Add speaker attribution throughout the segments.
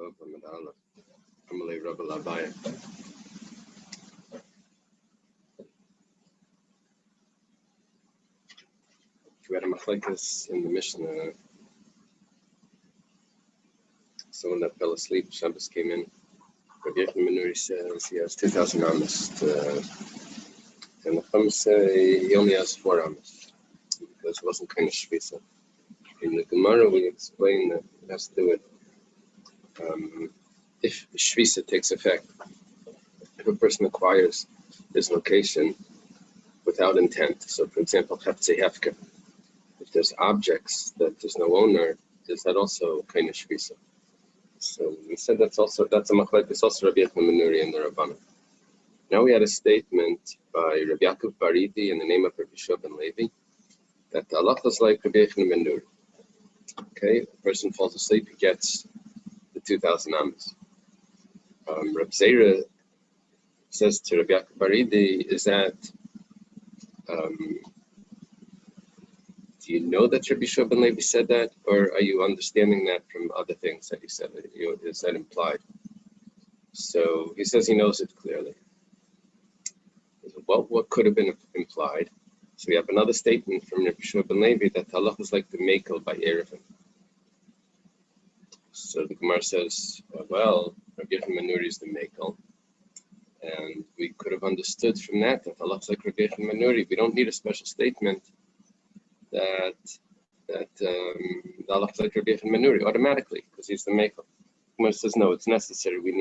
Speaker 1: We had a machlekes in the Mishnah. Someone that fell asleep, Shabbos came in. Rabbi Yochanan ben Nuri says he has 2,000 amos, and the Chum say he only has 4 amos because it wasn't kind of shvisa. In the Gemara, we explain that it has to do with if shvisa takes effect. If a person acquires his location without intent, so for example, heftzei hefker, if there's objects that there's no owner, is that also kind of shvisa? So we said that's a machlek. It's also Rabbi Yochanan ben Nuri and the Rabbanan. Now we had a statement by Rabbi Yaakov Baridi in the name of Rabbi Shua ben Levi that the halacha is like Rabbi Yochanan ben Nuri. Okay, a person falls asleep, he gets the 2,000 amos. Rabbi Zera says to Rabbi Yaakov Baridi, is that do you know that Rabbi Shua ben Levi said that, or are you understanding that from other things that he said? Is that implied? So he says he knows it clearly. Well, what could have been implied? So we have another statement from Rabbi Shua ben Levi that halach is like the mekel by Eiruvin. So the Gemara says, well, Rabbi Yochanan ben Nuri is the mekel, and we could have understood from that halach is like Rabbi Yochanan ben Nuri. We don't need a special statement that the halach is like Rabbi Yochanan ben Nuri automatically because he's the mekel. The Gemara says no, it's necessary. We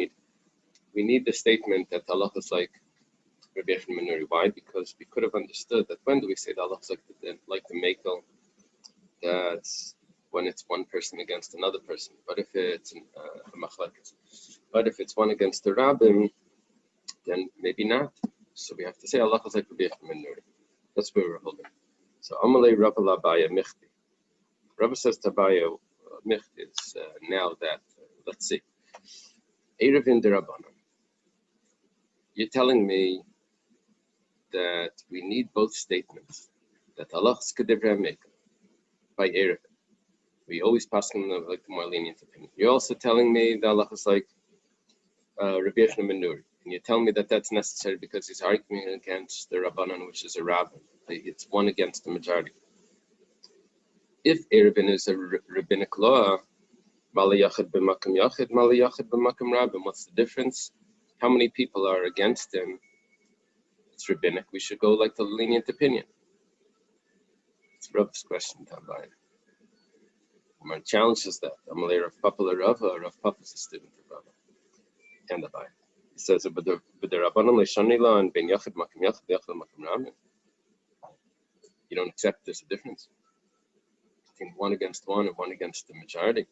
Speaker 1: need the statement that halach is like Rabbi Yochanan ben Nuri. Why? Because we could have understood that when do we say the halach is like the mekel? That's when it's one person against another person. But if it's a machlekes, but if it's one against the rabbim, then maybe not. So we have to say halach is like Rabbi Yochanan ben Nuri. That's where we're holding. So Amalei Rabba Labaya Michti. Rabba says to Abaya Michti is now that let's see. Eiruvin Derabanan. You're telling me that we need both statements. That halach is kedivra mekel by Eiruvin. We always pass them like the more lenient opinion. You're also telling me that halach is like Rabbi Yochanan ben Nuri, and you're telling me that that's necessary because he's arguing against the Rabbanan, which is a rabbin. It's one against the majority. If Eiruvin is a rabbinic law, Mali Yachid b'makam Yachid, Mali Yachid b'makam Rabbin. What's the difference? How many people are against him? It's rabbinic. We should go like the lenient opinion. It's Rav's question, Tabai. Mar challenges that. Amalei Rav Papa Rava, Rav Papa is a student of Rava. And Abai. He says, but the Rabbanan Leishanila and Ben Yachid Makam Yachid, Yachid Makam Rabbin. You don't accept there's a difference between one against one and one against the majority.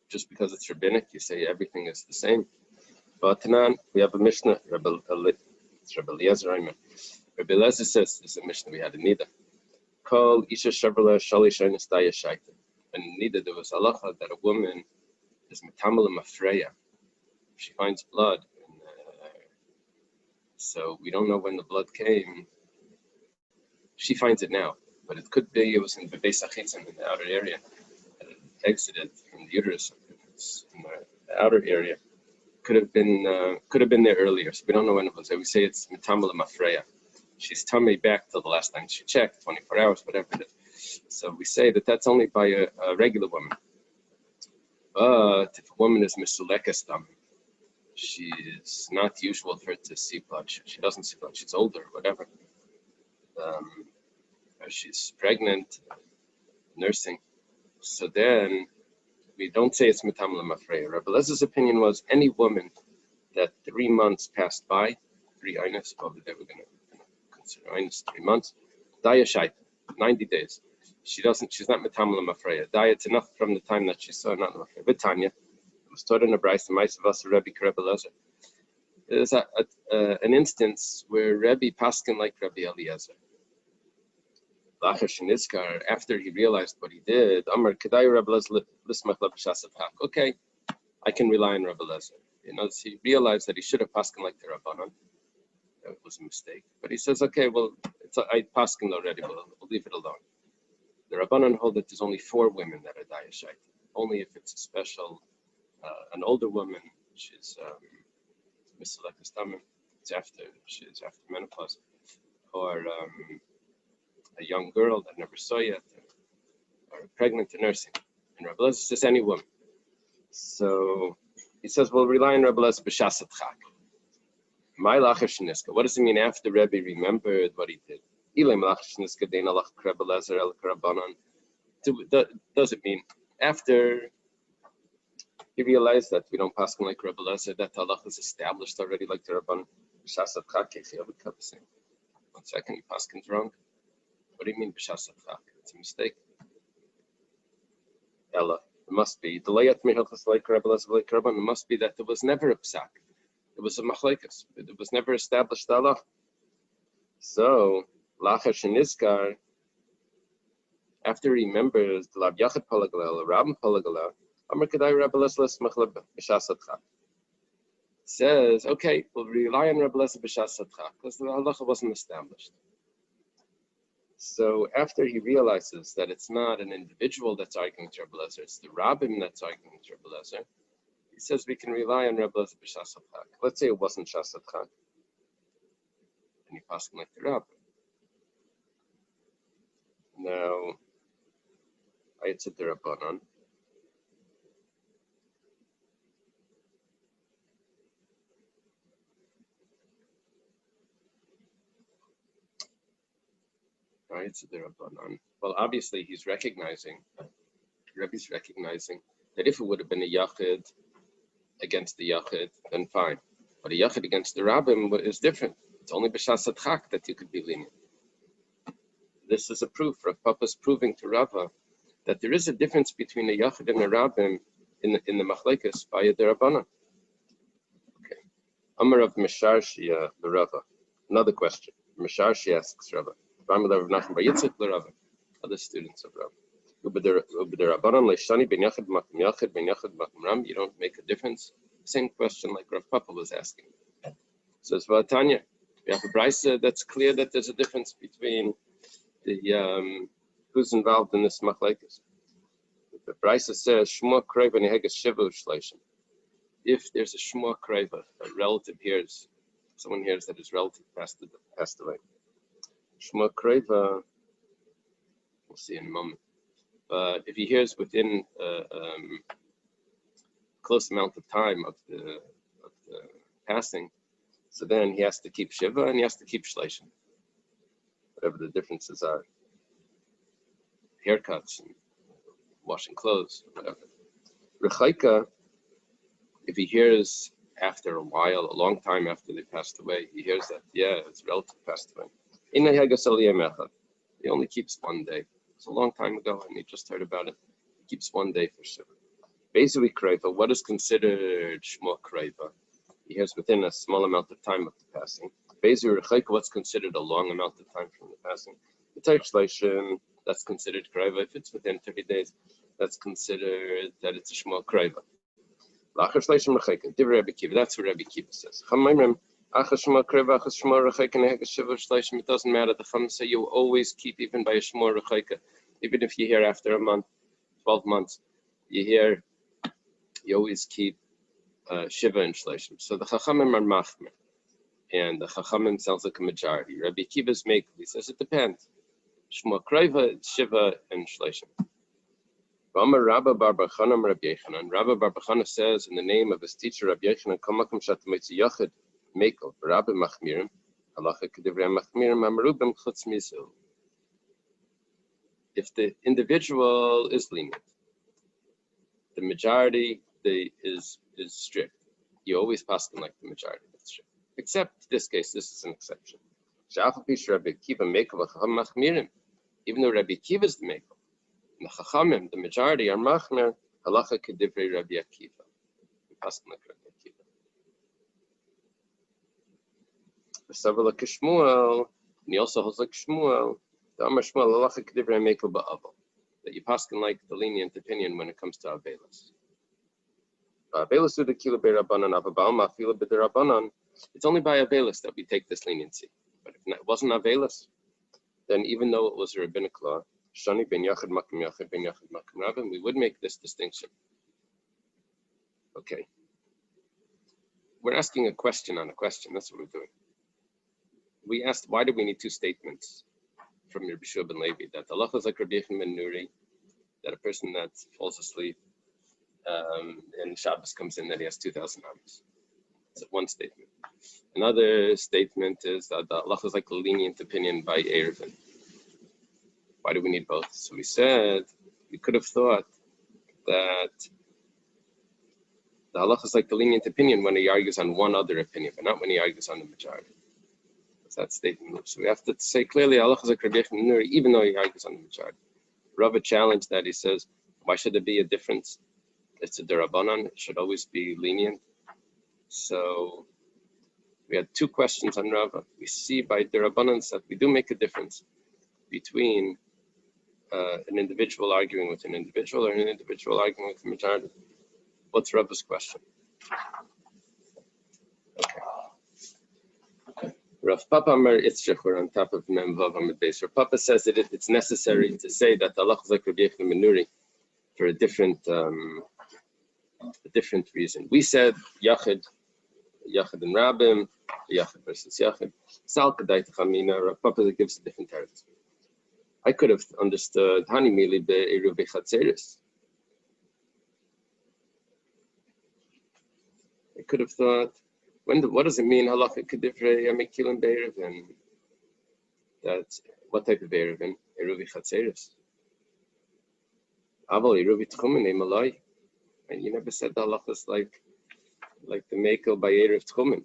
Speaker 1: Just because it's rabbinic, you say everything is the same. But Tanan, we have a Mishnah, Rabbi Eliezer. Rabbi Eliezer says, there's a Mishnah we had in Nida. Called Isha Shavla Shalishainus Daya Shaita. And in Nida, there was halacha that a woman is metamala mafreya. She finds blood. So we don't know when the blood came. She finds it now, but it could be it was in the Beis Achitzim in the outer area. It exited from the uterus. It's in the outer area. Could have been there earlier. So we don't know when it was. We say it's metamala mafreya. She's tummy back till the last time she checked, 24 hours, whatever it is. So we say that that's only by a regular woman. But if a woman is misulekes dam, she's not usual for her to see blood. She doesn't see blood. She's older, whatever. She's pregnant, nursing. So then we don't say it's metamala mafreya. Rabbi Elazar's opinion was any woman that 3 months passed by, 3 einos, over there we're going to consider einos 3 months, daya shaita, 90 days. She's not metamala mafreya. Daya, it's enough from the time that she saw not mafreya. But Tanya, it was taught in a brayso, Ma'aseh Rebbe Rabbi Elazar. There's an instance where Rebbe paskin like Rabbi Eliezer. After he realized what he did, okay, I can rely on Rabbi Eliezer. He realized that he should have paskin like the Rabbanan. That was a mistake. But he says, okay, well, I paskin already, we'll leave it alone. The Rabbanan hold that there's only 4 women that are daya shaita, only if it's a special an older woman, she's Misalakas Tamim, she's after menopause, or a young girl that never saw yet, or pregnant and nursing. And Rabbi Elazar says any woman. So he says, we'll rely on Rabbi Elazar b'shasat chak. My lacher shniska. What does it mean after Rebbe remembered what he did? Ilay lacher shniska dein alach Rabbi Elazar el karabanan. Does it mean after he realized that we don't pass like Rabbi Elazar, that halach is established already like the Rabban b'shasat chak? One second, he paskin's wrong. What do you mean b'shasat chak? It's a mistake. Ella, it must be the layat mehilchas like Rabbi Elazar like Rabban. It must be that there was never a psak. It was a machlekes. It was never established halach. So lacher sheniskar, after he remembers the Lav Yachid Palagalel, Rabban Palagalel, Amar Kedai Rabbi Elazar Smachleb b'shasat chak. Says, okay, we'll rely on Rabbi Elazar b'shasat chak because the halacha wasn't established. So after he realizes that it's not an individual that's arguing with Rabbi Elazar, it's the rabbim that's arguing with Rabbi Elazar, he says we can rely on Rabbi Elazar b'shasat chak. Let's say it wasn't shasat chak, and he passed like the rabbim. Now, Ayatzid the Rabbanon. Well, obviously, he's recognizing, Rebbe's recognizing that if it would have been a yachid against the yachid, then fine. But a yachid against the rabbim is different. It's only b'shasat chak that you could be lenient. This is a proof. Rav Papa's proving to Rava that there is a difference between a yachid and a rabbim in the machlekes by a derabbanan. Okay. Amar of Misharshi Rava. Another question. Misharshi asks Rava. Other students of Rav. You don't make a difference. Same question like Rav Papa was asking. Says Vatanya, we have a brisa that's clear that there's a difference between the who's involved in this machlekes. The brisa says Shmua Kreva Neheges Shivu Shleishim. If there's a Shmua Kreva, a relative hears, someone hears that his relative passed away. Shmua Kreva, we'll see in a moment. But if he hears within a close amount of time of the passing, so then he has to keep Shiva and he has to keep Shleishim. Whatever the differences are. Haircuts and washing clothes, whatever. Rechaika, if he hears after a while, a long time after they passed away, he hears that, yeah, his relative passed away. He only keeps 1 day. It's a long time ago, and he just heard about it. He keeps 1 day for Shiva. Basically, Kreva, what is considered Shmua Kreva? He hears within a small amount of time of the passing. Basically, Rechaika, what's considered a long amount of time from the passing? The Teichleishim, that's considered Kreva. If it's within 30 days, that's considered that it's a Shmua Kreva. Lacher Shleishim Rechaika, Divrei Rebbe Kiva, that's what Rebbe Kiva says. It doesn't matter. The Chum say you always keep even by a Shmua Rechaika. Even if you hear after a month, 12 months, you always keep Shiva and Shleishim. So the Chachamim are Machmer. And the Chachamim sounds like a majority. Rabbi Kiva's make, he says it depends. Shmua Kreva, Shiva, and Shleishim. Rabba Bar Bachana Rabbi Yechanan. Rabba Bar Bachana says in the name of his teacher Rabbi Yechanan, Kamakam Shatamitzi Yachid. Mekel, Rabbi Machmirim, Halacha Kedivrei Machmirim, Amrubim Chutz Mizu. If the individual is lenient, the majority is strict. You always pass them like the majority that's strict. Except this case, this is an exception. Rabbi Kiva Mekel Machmirim, even though Rabbi Kiva is the Mekel, the Chachamim, the majority are Machmir, Halacha Kedivrei Rabbi Akiva. You pass them like Rabbi Akiva. Like Shmuel, and he also holds like Shmuel, the Amar Shmuel, Halacha Kedivrei Mekel Ba'aval, that you paskin like the lenient opinion when it comes to Avelis. Avelis u'de kila be'Rabbanan, Avabal ma'afila b'derabbanan. It's only by Avelis that we take this leniency. But if it wasn't Avelis, then even though it was a rabbinic law, Shani ben Yachid Makim Yachid ben Yachid Makim Rabbim, we would make this distinction. Okay. We're asking a question on a question. That's what we're doing. We asked, why do we need two statements from Rabbi Shua ben Levi? That Allah is like Rabbi Yochanan ben Nuri, that a person that falls asleep and Shabbos comes in, that he has 2,000 amas. That's one statement. Another statement is that Allah is like a lenient opinion by Eiruvin. Why do we need both? So we said, we could have thought that the halacha is like the lenient opinion when he argues on one other opinion, but not when he argues on the majority. That's that statement. So we have to say clearly, halacha is like Rabbi Yochanan ben Nuri, even though he argues on the majority. Rava challenged that. He says, why should there be a difference? It's a derabanan. It should always be lenient. So we had two questions on Rava. We see by derabanans that we do make a difference between an individual arguing with an individual or an individual arguing with the majority. What's Rava's question? Okay. Rav Papa Amar Itzrich, we're on top of Mem Vav Amid Beis. Rav Papa says that it's necessary to say that Allah is like Rabbi Yochanan ben Nuri for a different reason. We said Yachid and Rabbim, Yachid versus Yachid. Sal Kedai Techamina. Rav Papa gives a different teretz. I could have understood Hani Mili be'Eiruvin Chatzeris. I could have thought, what does it mean? Halacha kedivrei amikilin be'Eiruvin. That's what type of Eiruvin? Eiruvin Chatzeris. Aval Eiruvin Tchumen Emalai. And you never said the halacha is like the mekel by Eruv Tchumen.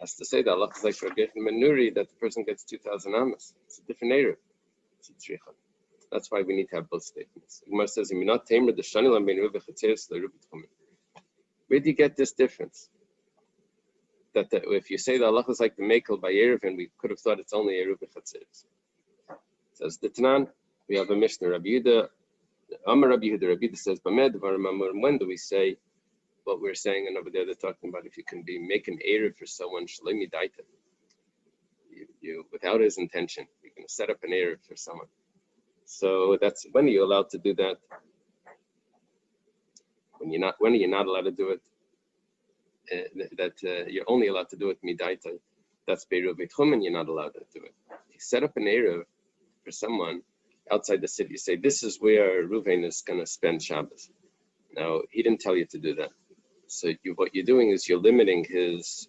Speaker 1: Has to say the halacha is like Rabbi Yochanan ben Nuri, that the person gets 2,000 amas. It's a different Eruv. It's a tzricha. That's why we need to have both statements. The Gemara says, "Iminat tamer the shanilam ben Eiruvin Chatzeris le'Eiruvin Tchumen." Where do you get this difference? That if you say the halacha is like the mekel by Eiruvin, we could have thought it's only Eiruvin Chatzeris. Says the Tanan, we have a Mishnah, Rabbi Yehuda. Amar Rabbi Yehuda says, when do we say what we're saying? And over there they're talking about if you can make an Eruv for someone, Shalemi Daita. You without his intention, you're going to set up an Eruv for someone. So that's when are you allowed to do that? When are you not allowed to do it? You're only allowed to do it Midaita. That's Beiruvin Tchumen, you're not allowed to do it. If you set up an Eruv for someone outside the city, you say, this is where Reuven is going to spend Shabbos. Now, he didn't tell you to do that. So what you're doing is you're limiting his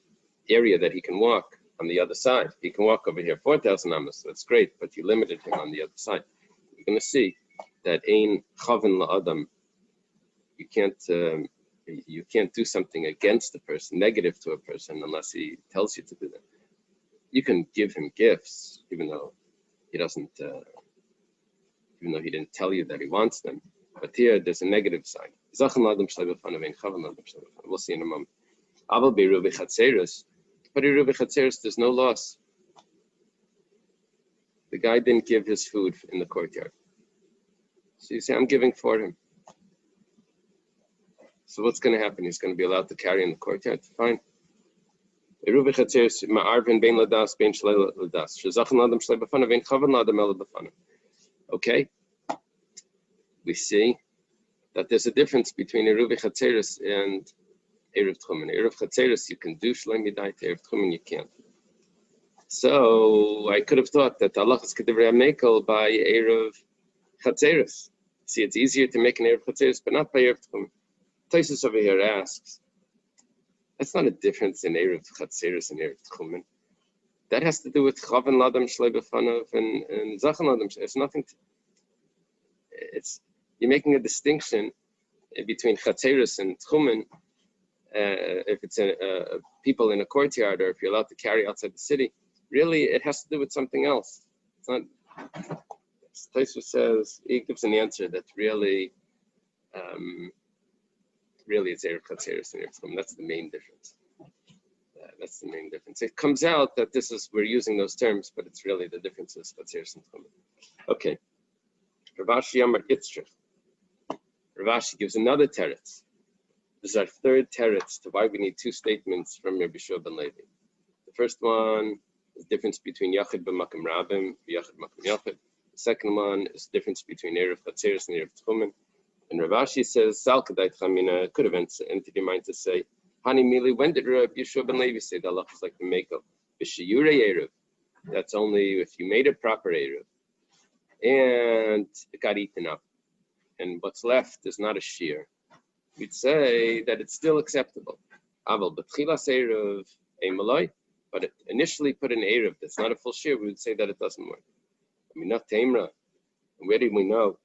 Speaker 1: area that he can walk on the other side. He can walk over here 4,000 amas, so that's great, but you limited him on the other side. You're going to see that ein chaven la'adam. You can't do something against a person, negative to a person, unless he tells you to do that. You can give him gifts, even though he doesn't. Even though he didn't tell you that he wants them. But here, there's a negative side. We'll see in a moment. But Eiruvin Chatzeris, there's no loss. The guy didn't give his food in the courtyard. So you say, I'm giving for him. So what's going to happen? He's going to be allowed to carry in the courtyard? Fine. Eiruvin Chatzeris, ma'arvin bein ladas, bein shlei ladas. Shezachan ladam shlei b'fanav, bein chavan ladam el b'fanav. Okay, we see that there's a difference between Eiruvin Chatzeris and Eruv Tchumen. Eruv Chatzeris you can do Shloi Midayta, Eruv Tchumen you can't. So I could have thought that Allah is Kedivrei HaMekel by Eruv Chatzeris. See, it's easier to make an Eruv Chatzeris, but not by Eruv Tchumen. Taisus over here asks, that's not a difference in Eruv Chatzeris and Eruv Tchumen. That has to do with Chavan Ladam Shlei B'fanav and Zachan Ladam. It's nothing. You're making a distinction between Chatzeris and Tchumen. If it's people in a courtyard, or if you're allowed to carry outside the city, really it has to do with something else. It's not. Taisus says, he gives an answer that really it's Eruv Chatzeris and Eruv Tchumen. That's the main difference. That's the main difference. It comes out that we're using those terms, but it's really the differences. Chatzeris and Tchumen. Okay. Rav Ashi Amar Itzrich. Rav Ashi gives another teretz. This is our third teretz to why we need two statements from Rabbi Shua ben Levi. The first one is the difference between Yachid b'Makom Rabbim, Yachid b'Makom Yachid. The second one is the difference between Eruv Chatzeris and Eruv Tchumen. And Rav Ashi says, Salkadait Chamina could have entered your mind to say, Hani Mili, when did Rabbi Yeshua ben Levi say the halacha is like the Mekel? B'shiyure Eruv. That's only if you made a proper Eruv. And it got eaten up. And what's left is not a shear. We'd say that it's still acceptable. Aval b'tchilas Eruv Emaloi. But it initially put an Eruv that's not a full shear, we would say that it doesn't work. I mean, not Tamra. Where do we know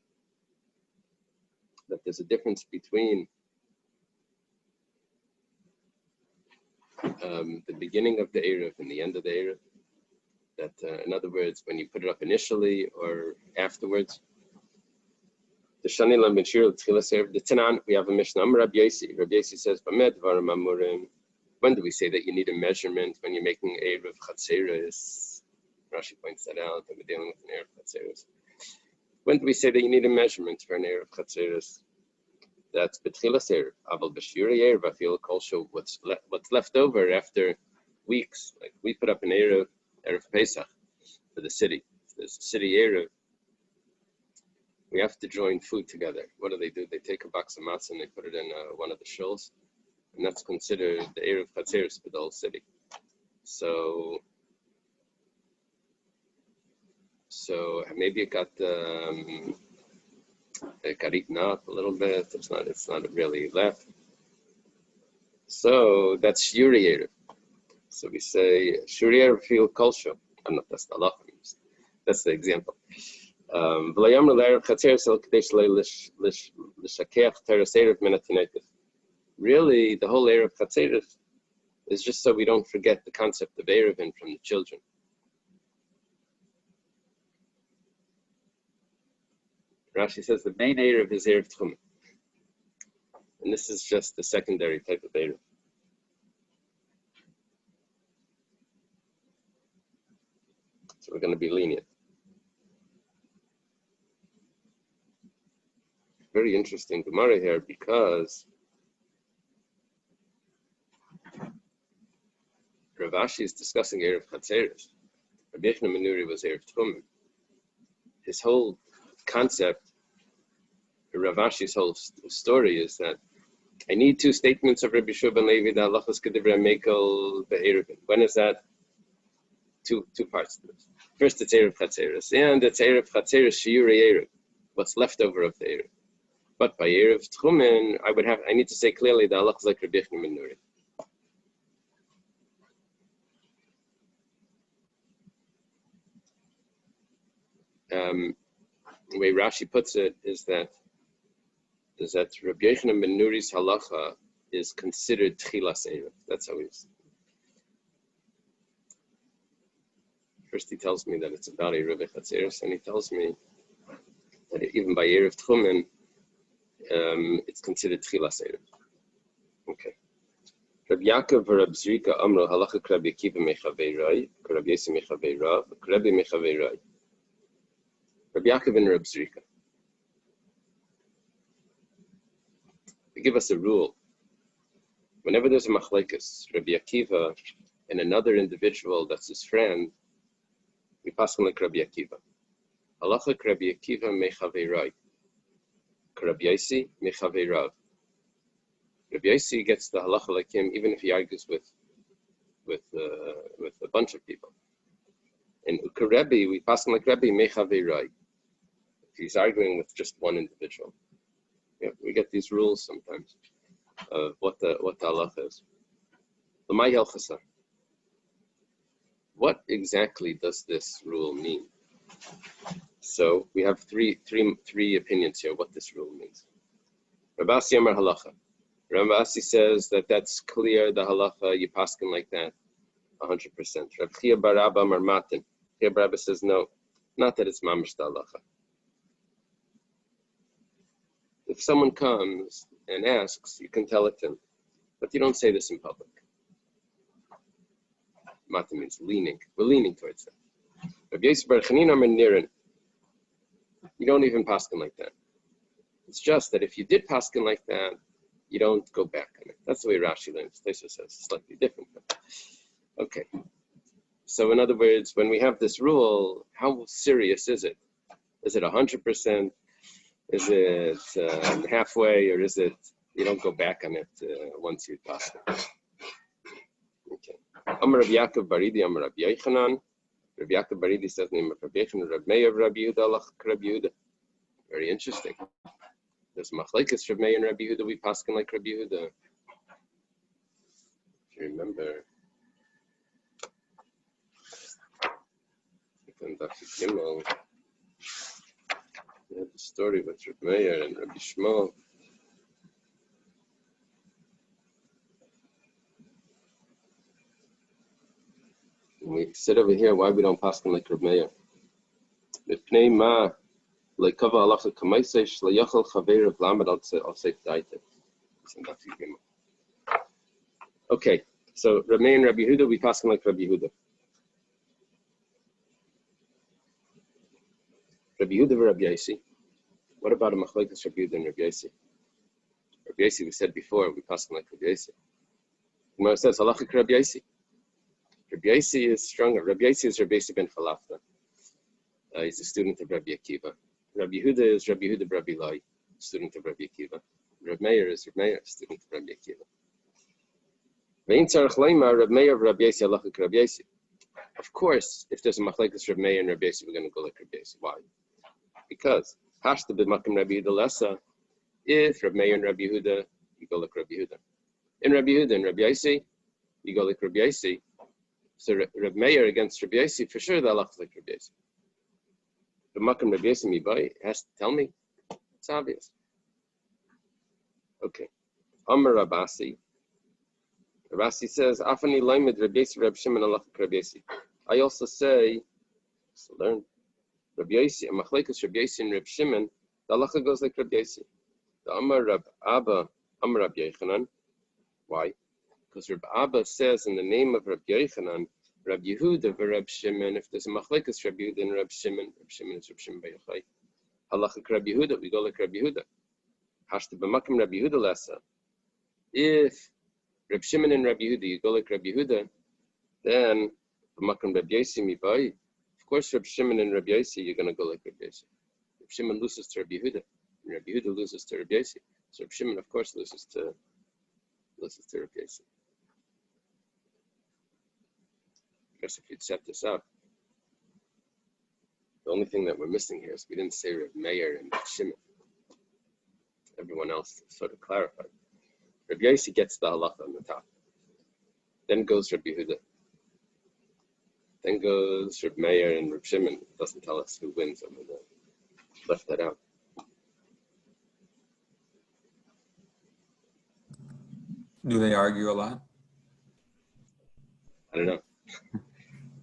Speaker 1: that there's a difference between the beginning of the Eruv and the end of the Eruv? That, in other words, when you put it up initially or afterwards. The Shanilam ben Shir, the Tanan, we have a Mishnah. Rabbi Yosi. Rabbi Yosi says, when do we say that you need a measurement when you're making Eruv Chatzeres? Rashi points that out, that we're dealing with an Eruv Chatzeres. When do we say that you need a measurement for an Eruv Chatzeres? That's B'tchilas Eruv. Aval B'shiri Eruv, I feel also what's left over after weeks. Like we put up an Eruv Pesach for the city. If there's a city Eruv, we have to join food together. What do? They take a box of matzah and they put it in one of the shuls, and that's considered the Eruv Chatzeres for the whole city. So maybe it got eaten up a little bit. It's not really left. So that's Shuri Eruv. So we say Shuri Eruv feel kolsho. I'm not, that's the halacha. That's the example. Really, the whole Eruv Chatzeres is just so we don't forget the concept of Eiruvin from the children. Rashi says the main Eruv is Eruv Tchumen. And this is just the secondary type of Eruv. So we're going to be lenient. Very interesting Gemara here because Rav Ashi is discussing Eruv Chatzeres. Rabbi Yochanan ben Nuri was Eruv Tchumen. His whole concept, Rav Ashi's whole story is that I need two statements of Rabbi Yeshua ben Levi, the halachas kedivrei mekel be'eruvin. When is that? Two parts to this. First, it's Eruv Chatzeres, and it's Eruv Chatzeres shiurei Eruv, what's left over of the Eruv. But by Eruv Tchumen, I need to say clearly the halachas like Rabbi Yochanan ben Nuri. The way Rashi puts it is that Rabbi Yochanan ben Nuri's halacha is considered tchilas Eruv. That's how he's. First, he tells me that it's about Eruv Chatzeres, and he tells me that even by Eruv Tchumen, it's considered tchilas Eruv. Okay. Rabbi Yaakov Rabbi Zrika Amro halacha Rabbi Akiva mechaveirai, Rabbi Yosi mechaveirav, Rabbi mechaveirai. Rabbi Yaakov and Rabbi Zrika. They give us a rule. Whenever there's a machlekes, Rabbi Akiva and another individual that's his friend, we pass him like Rabbi Akiva. Halacha Rabbi Akiva mechaveirai, Rabbi Yosi mechaveirav. Rabbi Yosi gets the halacha like him, even if he argues with a bunch of people. And Rabbi, we pass him like Rabbi mechaveirai. If he's arguing with just one individual, we get these rules sometimes of what the halacha is. L'may helchasa. What exactly does this rule mean? So we have three opinions here. What this rule means. Rabbi Asi Amar halacha. Rabbi Asi says that's clear. The halacha you paskin like that, 100%. Rabbi Chia bar Abba Amar Matin. Chia bar Abba says no, not that it's mamish the halacha. If someone comes and asks, you can tell it to him, but you don't say this in public. Mata means leaning. We're leaning towards that. Rabbi Yosef bar Chanina Amar Nirin. You don't even paskin like that. It's just that if you did paskin like that, you don't go back on it. That's the way Rashi learns. Taisa says slightly different. Okay. So in other words, when we have this rule, how serious is it? Is it 100%? Is it halfway, or is it you don't go back on it once you pass it? Okay. Amar Rabbi Yaakov Baridi, Amar Rabbi Yochanan. Rabbi Yaakov Baridi says name of Rabbi Yochanan, Rabbi Meir, Rabbi Yehuda, Alach Rabbi Yehuda. Very interesting. There's machlekes Rabbi Meir and Rabbi Yehuda. We paskin like Rabbi Yehuda. If you remember, in Daf Yomi, we had the story with Rabbi Meir and Rabbi Shmuel. And we sit over here, why we don't paskin like Rabbi Meir? Mipnei ma leikava halacha kamaisei shlayachal chaveirav lamed al seif daite. Okay, so Rabbi Meir and Rabbi Yehuda, we paskin like Rabbi Yehuda. Rabbi Yehuda and Rabbi Yosi. What about a machlekes Rabbi Yehuda and Rabbi Yosi? Rabbi Yosi, we said before, we paskin like Rabbi Yosi. Gemara says halacha Rabbi Yosi. Rabbi Yosi is stronger. Rabbi Yosi is Rabbi Yosi ben Falafta. He's a student of Rabbi Akiva. Rabbi Yehuda is Rabbi Yehuda Rabbi Lai, student of Rabbi Akiva. Rabbi Meir is Rabbi Meir, student of Rabbi Akiva. Ve'in tzarech leimar Rabbi Meir Rabbi Yosi halacha Rabbi Yosi. Of course, if there's a machlekes Rabbi Meir and Rabbi Yosi, we're going to go like Rabbi Yosi. Why? Because hashta b'makom Rabbi Yehuda lesa. If Rabbi Meir and Rabbi Yehuda, you go like Rabbi Yehuda. In Rabbi Yehuda and Rabbi Yosi, you go like Rabbi Yosi. So Rabbi Meir against Rabbi Yosi, for sure the halacha is like Rabbi Yosi. The Makam Rabbi Yosi Mibai has to tell me. It's obvious. Okay. Amar Rabasi. Rabasi says, Afani Laimed Rabbi Yosi Rabbi Shimon halacha Rabbi Yosi. I also say, so learn, Rabbi Yosi, and Machlekes Rabbi Yosi and Rabbi Shimon, the halacha goes like Rabbi Yosi. The Amar Rab Abba, Amar Rabbi Yochanan. Why? Because Rab Abba says in the name of Rabbi Yochanan, Rabbi Yehuda Rabbi Shimon, if there's a machlekes Rabbi Yehuda and Rabbi Shimon is Rabbi Shimon B'Yochai. Halacha Rabbi Yehuda, we go like Rabbi Yehuda. Hashta b'makom Rabbi Yehuda lesa. If Rabbi Shimon and Rabbi Yehuda, you go like Rabbi Yehuda, then b'makom Rabbi Yosi mibai. Of course, Rabbi Shimon and Rabbi Yosi, you're going to go like Rabbi Yosi. Rabbi Shimon loses to Rabbi Yehuda, and Rabbi Yehuda loses to Rabbi Yosi. So Rabbi Shimon, of course, loses to Rabbi Yosi. I guess if you'd set this up, the only thing that we're missing here is we didn't say Rabbi Meir and Rabbi Shimon. Everyone else sort of clarified. Rabbi Yosi gets the halacha on the top. Then goes Rabbi Yehuda. Then goes Rabbi Meir and Rabbi Shimon. It doesn't tell us who wins over there. Left that out.
Speaker 2: Do they argue a lot?
Speaker 1: I don't know.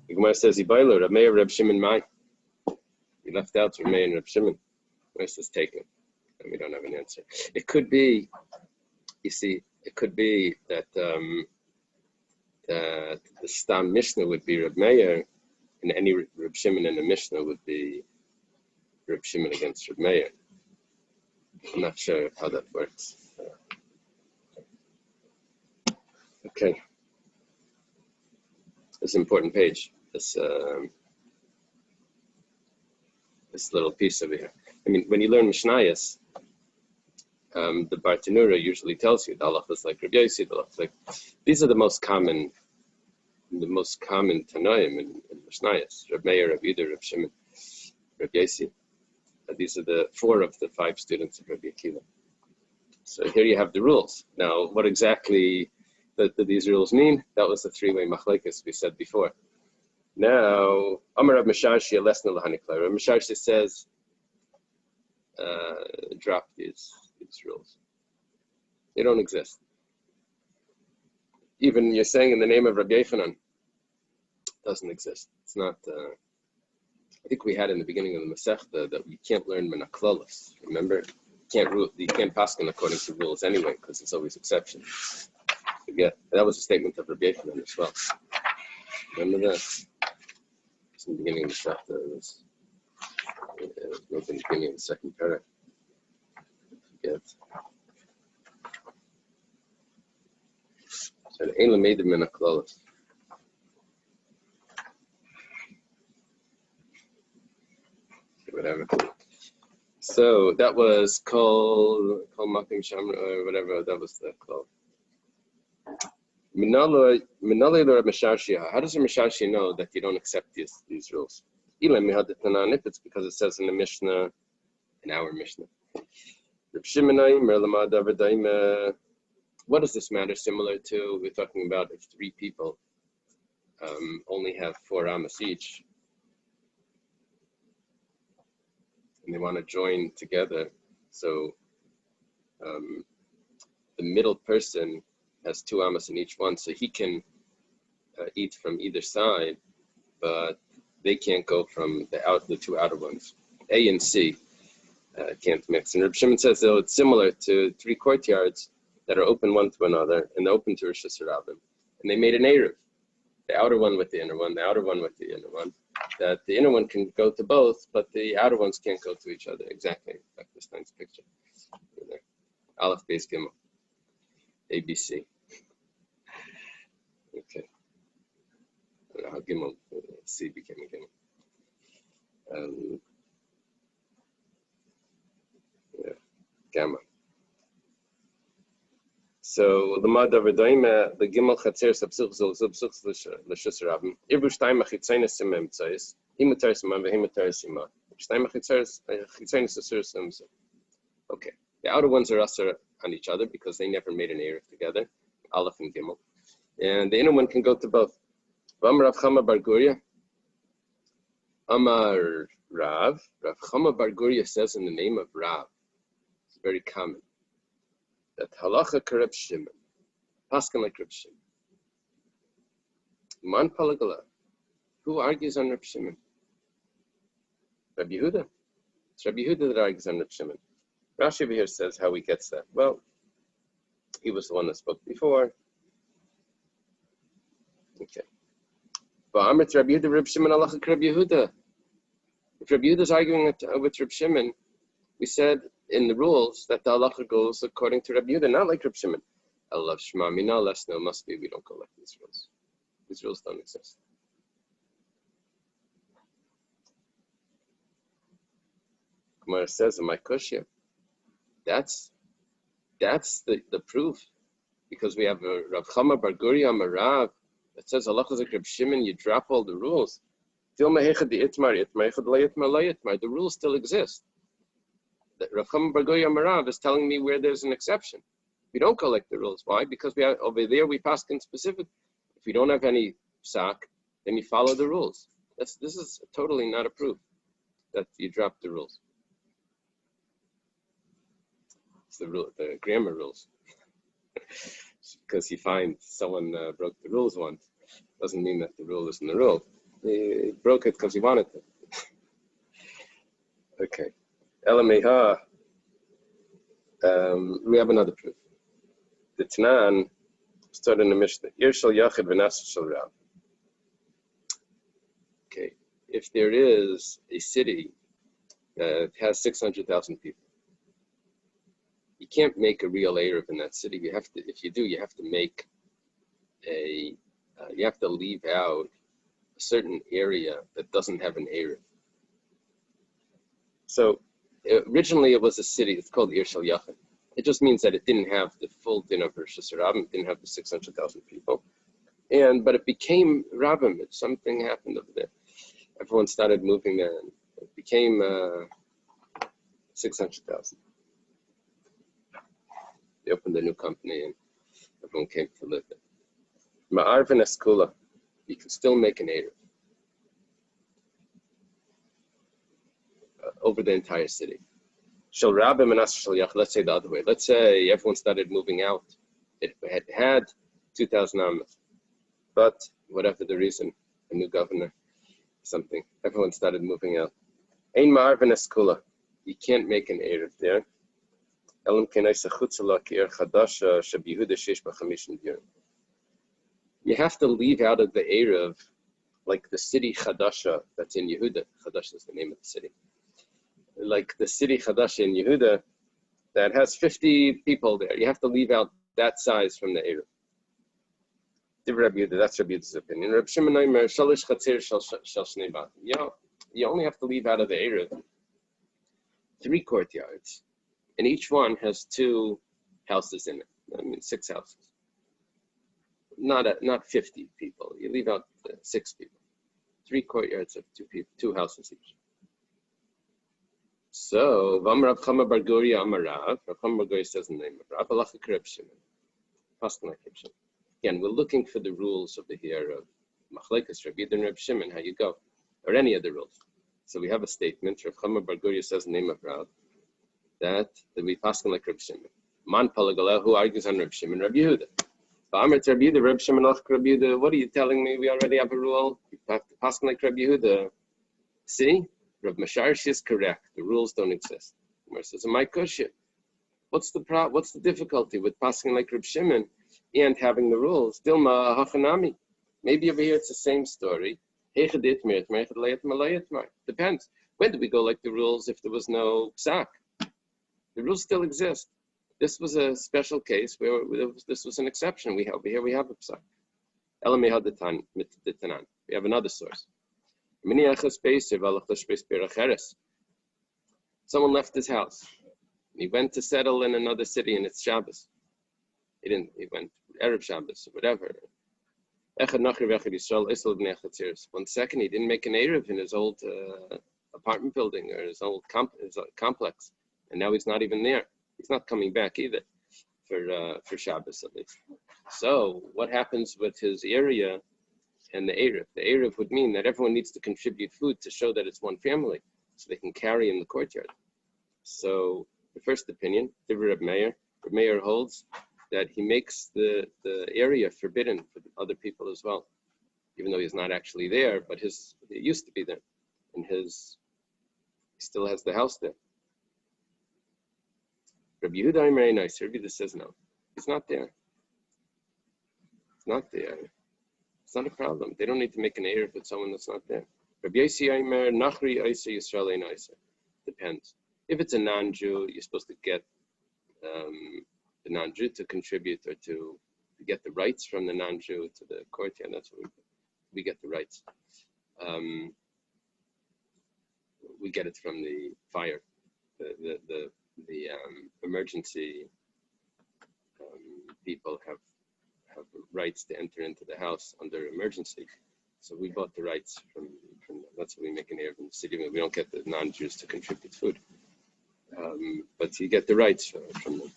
Speaker 1: The Gemara says, Ibaylo, Rabbi Meir, Rabbi Shimon, Mai. We left out Rabbi Meir and Rabbi Shimon. Where's this taken? And we don't have an answer. It could be, you see, it could be that the Stam Mishnah would be Rabbi Meir, and any Rabbi Shimon in the Mishnah would be Rabbi Shimon against Rabbi Meir. I'm not sure how that works. Okay. This important page. This little piece over here. I mean, when you learn Mishnayos, the Bartanura usually tells you the halacha is like Rabbi Yosi, the halacha like. These are the most common Tanoim in Mishnayos. Rabbi Meir, Rabbi Yehuda, Rabbi Shimon, Rabbi Yosi. These are the 4 of the 5 students of Rabbi Akiva. So here you have the rules. Now, what exactly do these rules mean? That was the 3-way machlekes we said before. Now, Amar Rav Misharshi Lesna Lahanikla. Rav Misharshi says, drop these rules. They don't exist. Even you're saying in the name of Rabbi Yochanan, doesn't exist. It's not. I think we had in the beginning of the Masechta that you can't learn Menaklolos. Remember, you can't paskin according to rules anyway, because there's always exceptions. Yeah, that was a statement of Rabbi Yochanan as well. Remember that? It's in the beginning of the Masechta. It was maybe in the beginning of the second paragraph. Forget. So the Ein Lamedim Menaklolos. Whatever. So that was Kol Makim Shamra, or whatever, that was the Kol. Minalei Lord Mishashia. How does a Mishashia know that you don't accept these rules? If it's because it says in the Mishnah, in our Mishnah. What does this matter similar to? We're talking about if three people only have 4 amas each, and they want to join together. So the middle person has 2 amas in each one, so he can eat from either side, but they can't go from the 2 outer ones. A and C can't mix. And Reb Shimon says, though, it's similar to 3 courtyards that are open one to another, and they're open to Rosh Hashanah. And they made an Eruv, the outer one with the inner one, the outer one with the inner one, that the inner one can go to both, but the outer ones can't go to each other. Exactly, like this nice picture. There. Aleph, Beis, Gimel. ABC. Okay. I don't know how Gimel, C became a Gimel. Yeah, Gamma. So the Madav Redaima, the Gimel Chatzer Sabsuch Sabsuch Lashus Rabim. Irbu Shtayim Achitzainus Simem Tzais. Himatar Simam Vehimatar Sima. Shtayim Achitzainus Asur Simsa. Okay. The outer ones are usher on each other because they never made an Erev together. Aleph and Gimel. And the inner one can go to both. Vam Rav Chama Bar Guria. Amar Rav. Rav Chama Bar Guria says in the name of Rav. It's very common. That halacha Reb Shimon, paskin like Reb Shimon. Man palagala, who argues on Reb Shimon? Rabbi Yehuda. It's Rabbi Yehuda that argues on Reb Shimon. Rashi over here says how he gets that. Well, he was the one that spoke before. Okay. But Amrit Rabbi Yehuda, Reb Shimon halacha Reb Yehuda. If Rabbi Yehuda is arguing with Reb Shimon, we said in the rules that the halacha goes according to Rabbi Yehuda, not like Reb Shimon. Allah Shema Mina, less no, must be. We don't go like these rules. These rules don't exist. Gemara says in my kushya, that's the proof, because we have a Rav Chama Bar Guria Marav that says halacha like Reb Shimon. You drop all the rules. The rules still exist. That Rav Chama Bar Guria Marav is telling me where there's an exception. We don't collect the rules. Why? Because we have, over there we pass in specific. If we don't have any sak, then you follow the rules. This is totally not a proof that you drop the rules. It's the grammar rules. Because you find someone broke the rules once, doesn't mean that the rule isn't the rule. He broke it because he wanted to. Okay. Elameha, we have another proof. The Tanan started in the Mishnah. Ir shel yachid v'nas shel rab. Okay, if there is a city that has 600,000 people, you can't make a real Eruv in that city. You have to, if you do, you have to make you have to leave out a certain area that doesn't have an Eruv. So originally it was a city, it's called Ir Shel Yachid. It just means that it didn't have the full din of Rosh Hashanah, it didn't have the 600,000 people. But it became Rabbim, something happened over there. Everyone started moving there, and it became 600,000. They opened a new company, and everyone came to live there. Ma'arvin Eskula, you can still make an Eruv over the entire city. Shel Rabbim and Shel Yach, let's say the other way. Let's say everyone started moving out. It had 2,000 amas. But whatever the reason, a new governor, something, everyone started moving out. Ein Ma'arvin Eskula, you can't make an Eruv there. Elam Kenaisa Chutzala Ki'er Chadasha Sheb Yehuda Sheish B'Chamishin Dirim. You have to leave out of the Eruv, like the city Chadasha that's in Yehuda. Chadasha is the name of the city. Like the city Chadasha in Yehuda that has 50 people there. You have to leave out that size from the Eruv. That's Rabbi Yehuda's opinion. Reb Shimon Omer Shalish Chatzir Shel Shnei Batim. You only have to leave out of the Eruv 3 courtyards, and each one has 2 houses in it. I mean, 6 houses. Not 50 people. You leave out 6 people. 3 courtyards of 2 people, 2 houses each. So, Rav Chama Bar Guria Amarav. Rav Chama Bar Guria says in the name of Rav Halacha Krib Shimon. Paskin like Krib Shimon. Again, we're looking for the rules over here of Machlekes Rabbi Yehuda and Reb Shimon, how you go, or any of the rules. So we have a statement. Rav Chama Bar Guria says in the name of Rav that we paskin like Reb Shimon. Man Palagalah, who argues on Reb Shimon, Rabbi Yehuda. Ba'amar to Rabbi Yehuda, Reb Shimon Rabbi Yehuda. What are you telling me? We already have a rule. You have to paskin like Rabbi Yehuda. See, Rav Masharshi is correct. The rules don't exist. Gemara says, "My kushya. What's the difficulty with paskin like Reb Shimon and having the rules? Dilma hachanami. Maybe over here it's the same story. Depends. When do we go like the rules if there was no psak? The rules still exist. This was a special case where this was an exception. We have a psak. We have another source. Someone left his house. He went to settle in another city and it's Shabbos. He went Erev Shabbos or whatever. 1 second, he didn't make an Erev in his old apartment building or his old complex. And now he's not even there. He's not coming back either for Shabbos at least. So what happens with his area and the Erev? The Erev would mean that everyone needs to contribute food to show that it's one family so they can carry in the courtyard. So the first opinion, Reb Meir holds that he makes the area forbidden for other people as well, even though he's not actually there, but it used to be there, and he still has the house there. Rabbi Yehuda is very nice. Rabbi Yehuda says no, he's not there. It's not there. It's not a problem. They don't need to make an Erev with someone that's not there. Rabbi Yossi Aimer Nachri Isa Yisrael Ein Isa. Depends. If it's a non-Jew, you're supposed to get the non-Jew to contribute or to get the rights from the non-Jew to the courtyard. That's what we get the rights. We get it from the fire, the emergency people have rights to enter into the house under emergency. So we bought the rights from that's what we make an Erev in the city. We don't get the non-Jews to contribute food, but you get the rights from them.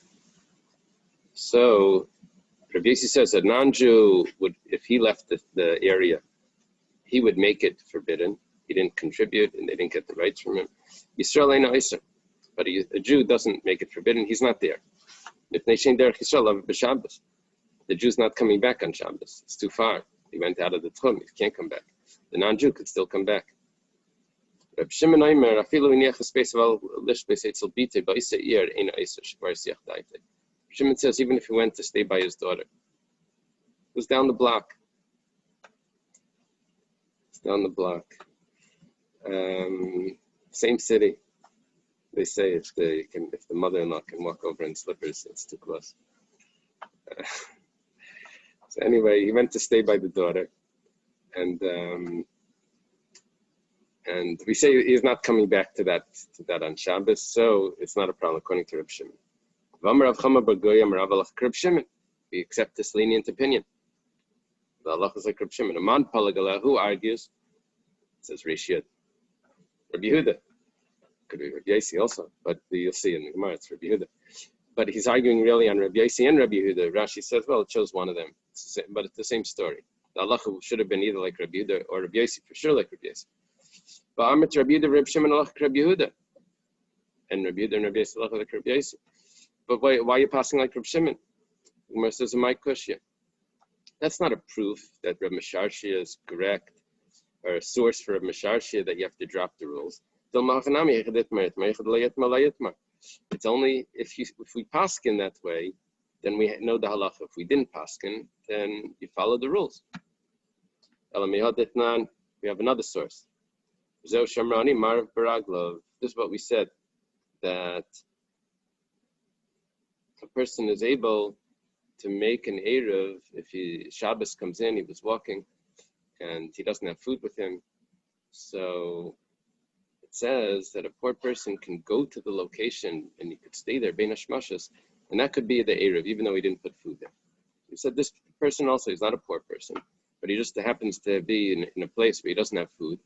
Speaker 1: So Rabbi Yossi says a non-Jew would, if he left the area, he would make it forbidden. He didn't contribute, and they didn't get the rights from him. Yisrael Ein Isa, but a Jew doesn't make it forbidden. He's not there. The Jew's not coming back on Shabbos. It's too far. He went out of the Tchum. He can't come back. The non-Jew could still come back. Reb Shimon Aimer, Shimon says even if he went to stay by his daughter, it was down the block. It's down the block. Same city. They say if the mother-in-law can walk over in slippers, it's too close. So anyway, he went to stay by the daughter, and we say he's not coming back to that on Shabbos, so it's not a problem according to Reb Shimon. We accept this lenient opinion. The Allah is like Reb Shimon. A man Palagalah who argues, says Rishiyat. Rabbi Yehuda. Could be Rabbi Yossi also, but you'll see in the Gemara it's Rabbi Yehuda. But he's arguing really on Rabbi Yossi and Rabbi Yehuda. Rashi says, well, it chose one of them. But it's the same story. The Allah should have been either like Rabbi Yehuda or Rabbi Yossi, for sure like Rabbi Yossi. But Amit Rabbi Yehuda, Reb Shimon, Allah Rabbi Yehuda. And Rabbi Yehuda and Rabbi Yossi, Allah like Rabbi Yossi. But why are you passing like Reb Shimon? Gemara says, my kushya. That's not a proof that Reb Masharshi is correct, or a source for Reb Masharshi that you have to drop the rules. It's only if we paskin that way, then we know the halacha. If we didn't paskin, then you follow the rules. We have another source. This is what we said, that a person is able to make an Erev if Shabbos comes in, he was walking, and he doesn't have food with him. So says that a poor person can go to the location and he could stay there, bein hashmashas, and that could be the Eruv, even though he didn't put food there. He said this person also is not a poor person, but he just happens to be in a place where he doesn't have food.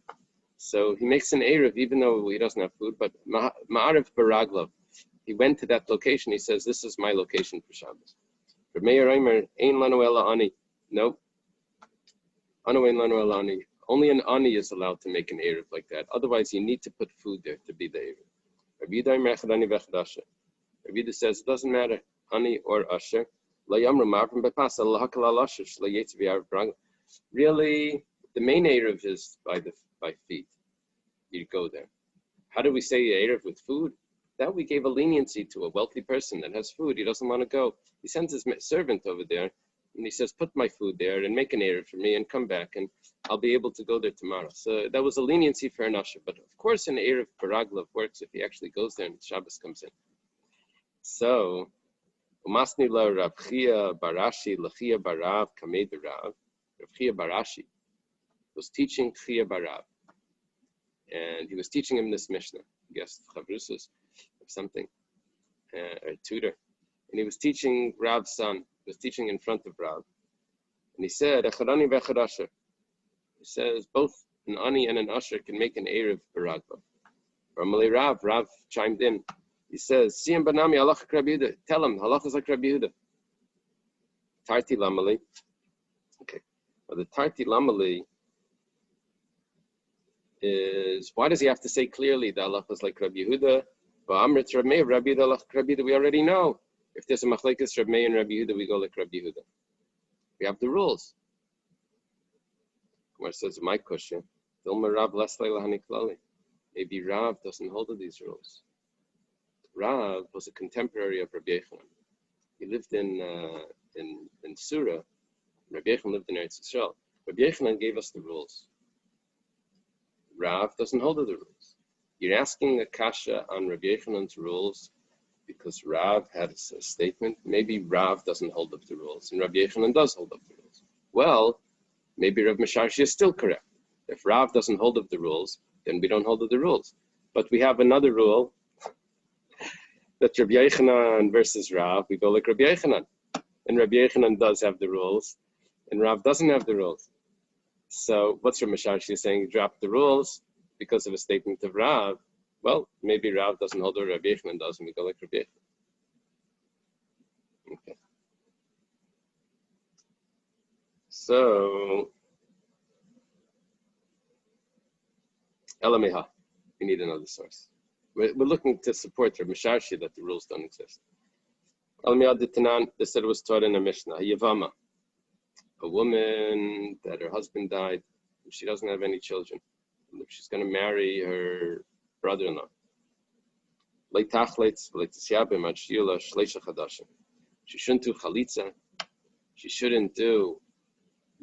Speaker 1: So he makes an Eruv even though he doesn't have food, but Ma'arif Baraglav, he went to that location. He says, this is my location for Shabbos. For Meir Omer, Ein Lanu Ela Ani. Nope. Anu Ein Lanu Ela Ani. Only an Ani is allowed to make an Eruv like that. Otherwise, you need to put food there to be the Eruv. Rabbi Yehuda Omer Echad Ani V'Echad Asher. Rabbi Yehuda says, it doesn't matter, Ani or Asher. La Yamru Ma'arvim Bepas, Ala Hakal Al Asher, Shla Yetzi V'Yarav Baraglav. Really, the main Eruv is by feet. You go there. How do we say Eruv with food? That we gave a leniency to a wealthy person that has food. He doesn't want to go. He sends his servant over there and he says, put my food there and make an Eruv for me and come back and I'll be able to go there tomorrow. So that was a leniency for an usher. But of course an Eruv Baraglav works if he actually goes there and Shabbos comes in. So, Umasni la Rav Chia Barashi L'Chia Barav Kamei Barav. Rav Chia Barashi was teaching Chia Barav. And he was teaching him this Mishnah, I guess Chavrusas or something, or a tutor. And he was teaching Rav's son, he was teaching in front of Rav. And he said, Echad V'Echad Asher. He says, both an Ani and an Asher can make an Eruv Baraglav. Ramali Rav chimed in. He says, Siyam Banami Halachak Rabbi Yehuda. Tell him, Halach is like Rabbi Yehuda. Tarti Lamali. Okay. Well, the Tarti Lamali is, why does he have to say clearly that Allah is like Rabbi Yehuda? Rabbi Yehuda, we already know. If there's a machlekes Rabbi Meir and Rabbi Yehuda, we go like Rabbi Yehuda. We have the rules. Kumar says, my question, maybe Rav doesn't hold to these rules. Rav was a contemporary of Rabbi Yochanan. He lived in Surah. Rabbi Yochanan lived in Eretz Yisrael. Rabbi Yochanan gave us the rules. Rav doesn't hold to the rules. You're asking a kasha on Rabbi Yochanan's rules because Rav had a statement. Maybe Rav doesn't hold up the rules, and Rabbi Yochanan does hold up the rules. Well, maybe Rav Misharshi is still correct. If Rav doesn't hold up the rules, then we don't hold up the rules. But we have another rule that Rabbi Yochanan versus Rav, we go like Rabbi Yochanan. And Rabbi Yochanan does have the rules, and Rav doesn't have the rules. So what's Rav Misharshi saying? You dropped the rules because of a statement of Rav. Well, maybe Rav doesn't hold what Rabbi Yochanan does, and we go like Rabbi Yochanan. Okay. So, Elamiha, we need another source. We're looking to support Rav Misharshi that the rules don't exist. Elamiha Ditanan, they said it was taught in a Mishnah, Yavama. A woman that her husband died, and she doesn't have any children. And if she's going to marry her brother-in-law, she shouldn't do chalitza, she shouldn't do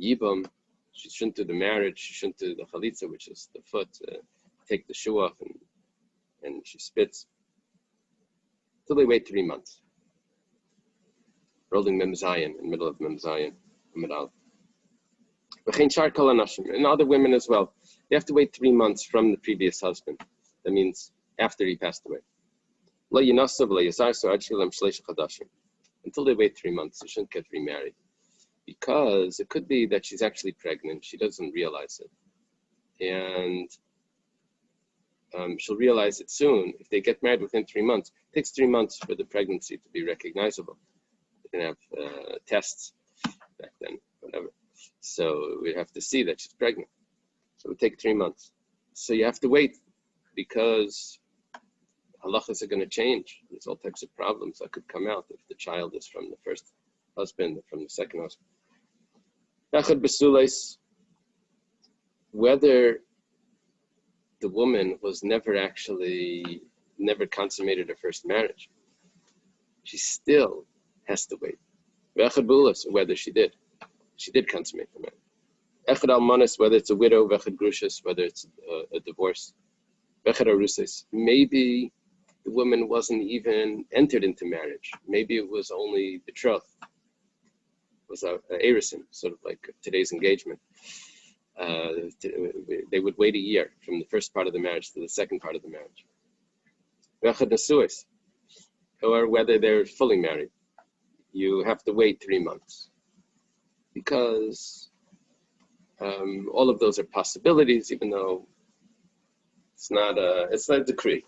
Speaker 1: yibam, she shouldn't do the marriage, she shouldn't do the chalitza, which is the foot, take the shoe off, and she spits, till they wait 3 months. Rolling Mem Zayin, in the middle of Mem Zayin. And other women as well. They have to wait 3 months from the previous husband. That means after he passed away. Until they wait 3 months, they shouldn't get remarried. Because it could be that she's actually pregnant. She doesn't realize it. And she'll realize it soon. If they get married within 3 months, it takes 3 months for the pregnancy to be recognizable. They can have tests back then, whatever. So we have to see that she's pregnant. So it would take 3 months. So you have to wait because halachas are going to change. There's all types of problems that could come out if the child is from the first husband or from the second husband. Echad besulais, whether the woman was never consummated her first marriage, she still has to wait. Echad bulas, whether she did consummate the marriage. Echad almanis, whether it's a widow, vechad grushas, whether it's a divorce. Vechad arusis, maybe the woman wasn't even entered into marriage. Maybe it was only betrothed. It was a erusin, sort of like today's engagement. they would wait a year from the first part of the marriage to the second part of the marriage. Or whether they're fully married, you have to wait 3 months, because all of those are possibilities, even though it's not a decree.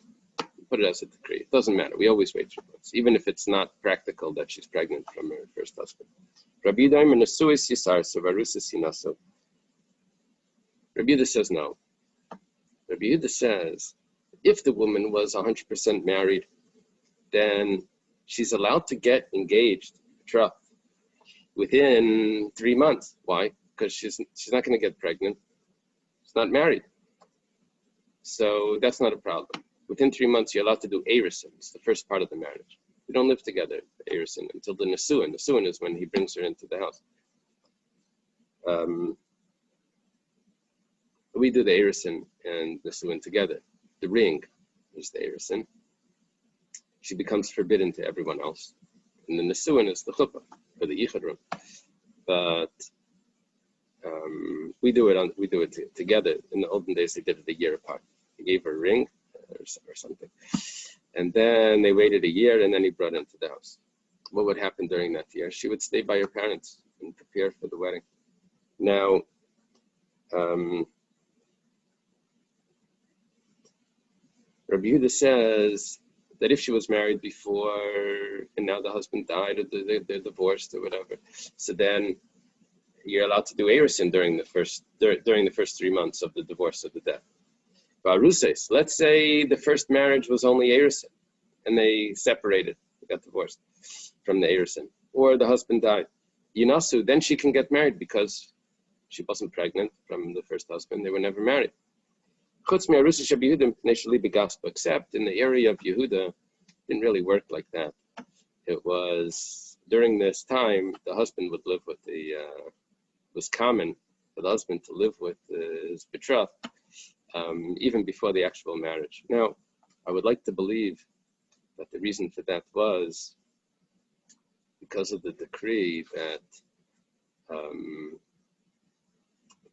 Speaker 1: Put it as a decree. It doesn't matter. We always wait 3 months, even if it's not practical that she's pregnant from her first husband. Rabbi Yehuda says no. Rabbi Yehuda says if the woman was 100% married, then she's allowed to get engaged, betrothed, within 3 months. Why? Because she's not going to get pregnant. She's not married. So that's not a problem. Within 3 months, you're allowed to do Eiruvin. It's the first part of the marriage. We don't live together, Eiruvin, until the Nesuin. Nesuin is when he brings her into the house. We do the Eiruvin and Nesuin together. The ring is the Eiruvin. She becomes forbidden to everyone else. And the Nesuin is the chuppah, or the yichud room. But we do it together. In the olden days, they did it a year apart. He gave her a ring or something. And then they waited a year, and then he brought her into the house. What would happen during that year? She would stay by her parents and prepare for the wedding. Now, Rabbi Yehuda says that if she was married before and now the husband died or they're divorced or whatever, so then you're allowed to do Eiruvin during the first 3 months of the divorce or the death. Baruses, let's say the first marriage was only Eiruvin and they separated, they got divorced from the Eiruvin, or the husband died. Yinasu, then she can get married because she wasn't pregnant from the first husband. They were never married. Except in the area of Yehuda, it didn't really work like that. It was during this time the husband would live with it was common for the husband to live with his betrothed, even before the actual marriage. Now, I would like to believe that the reason for that was because of the decree that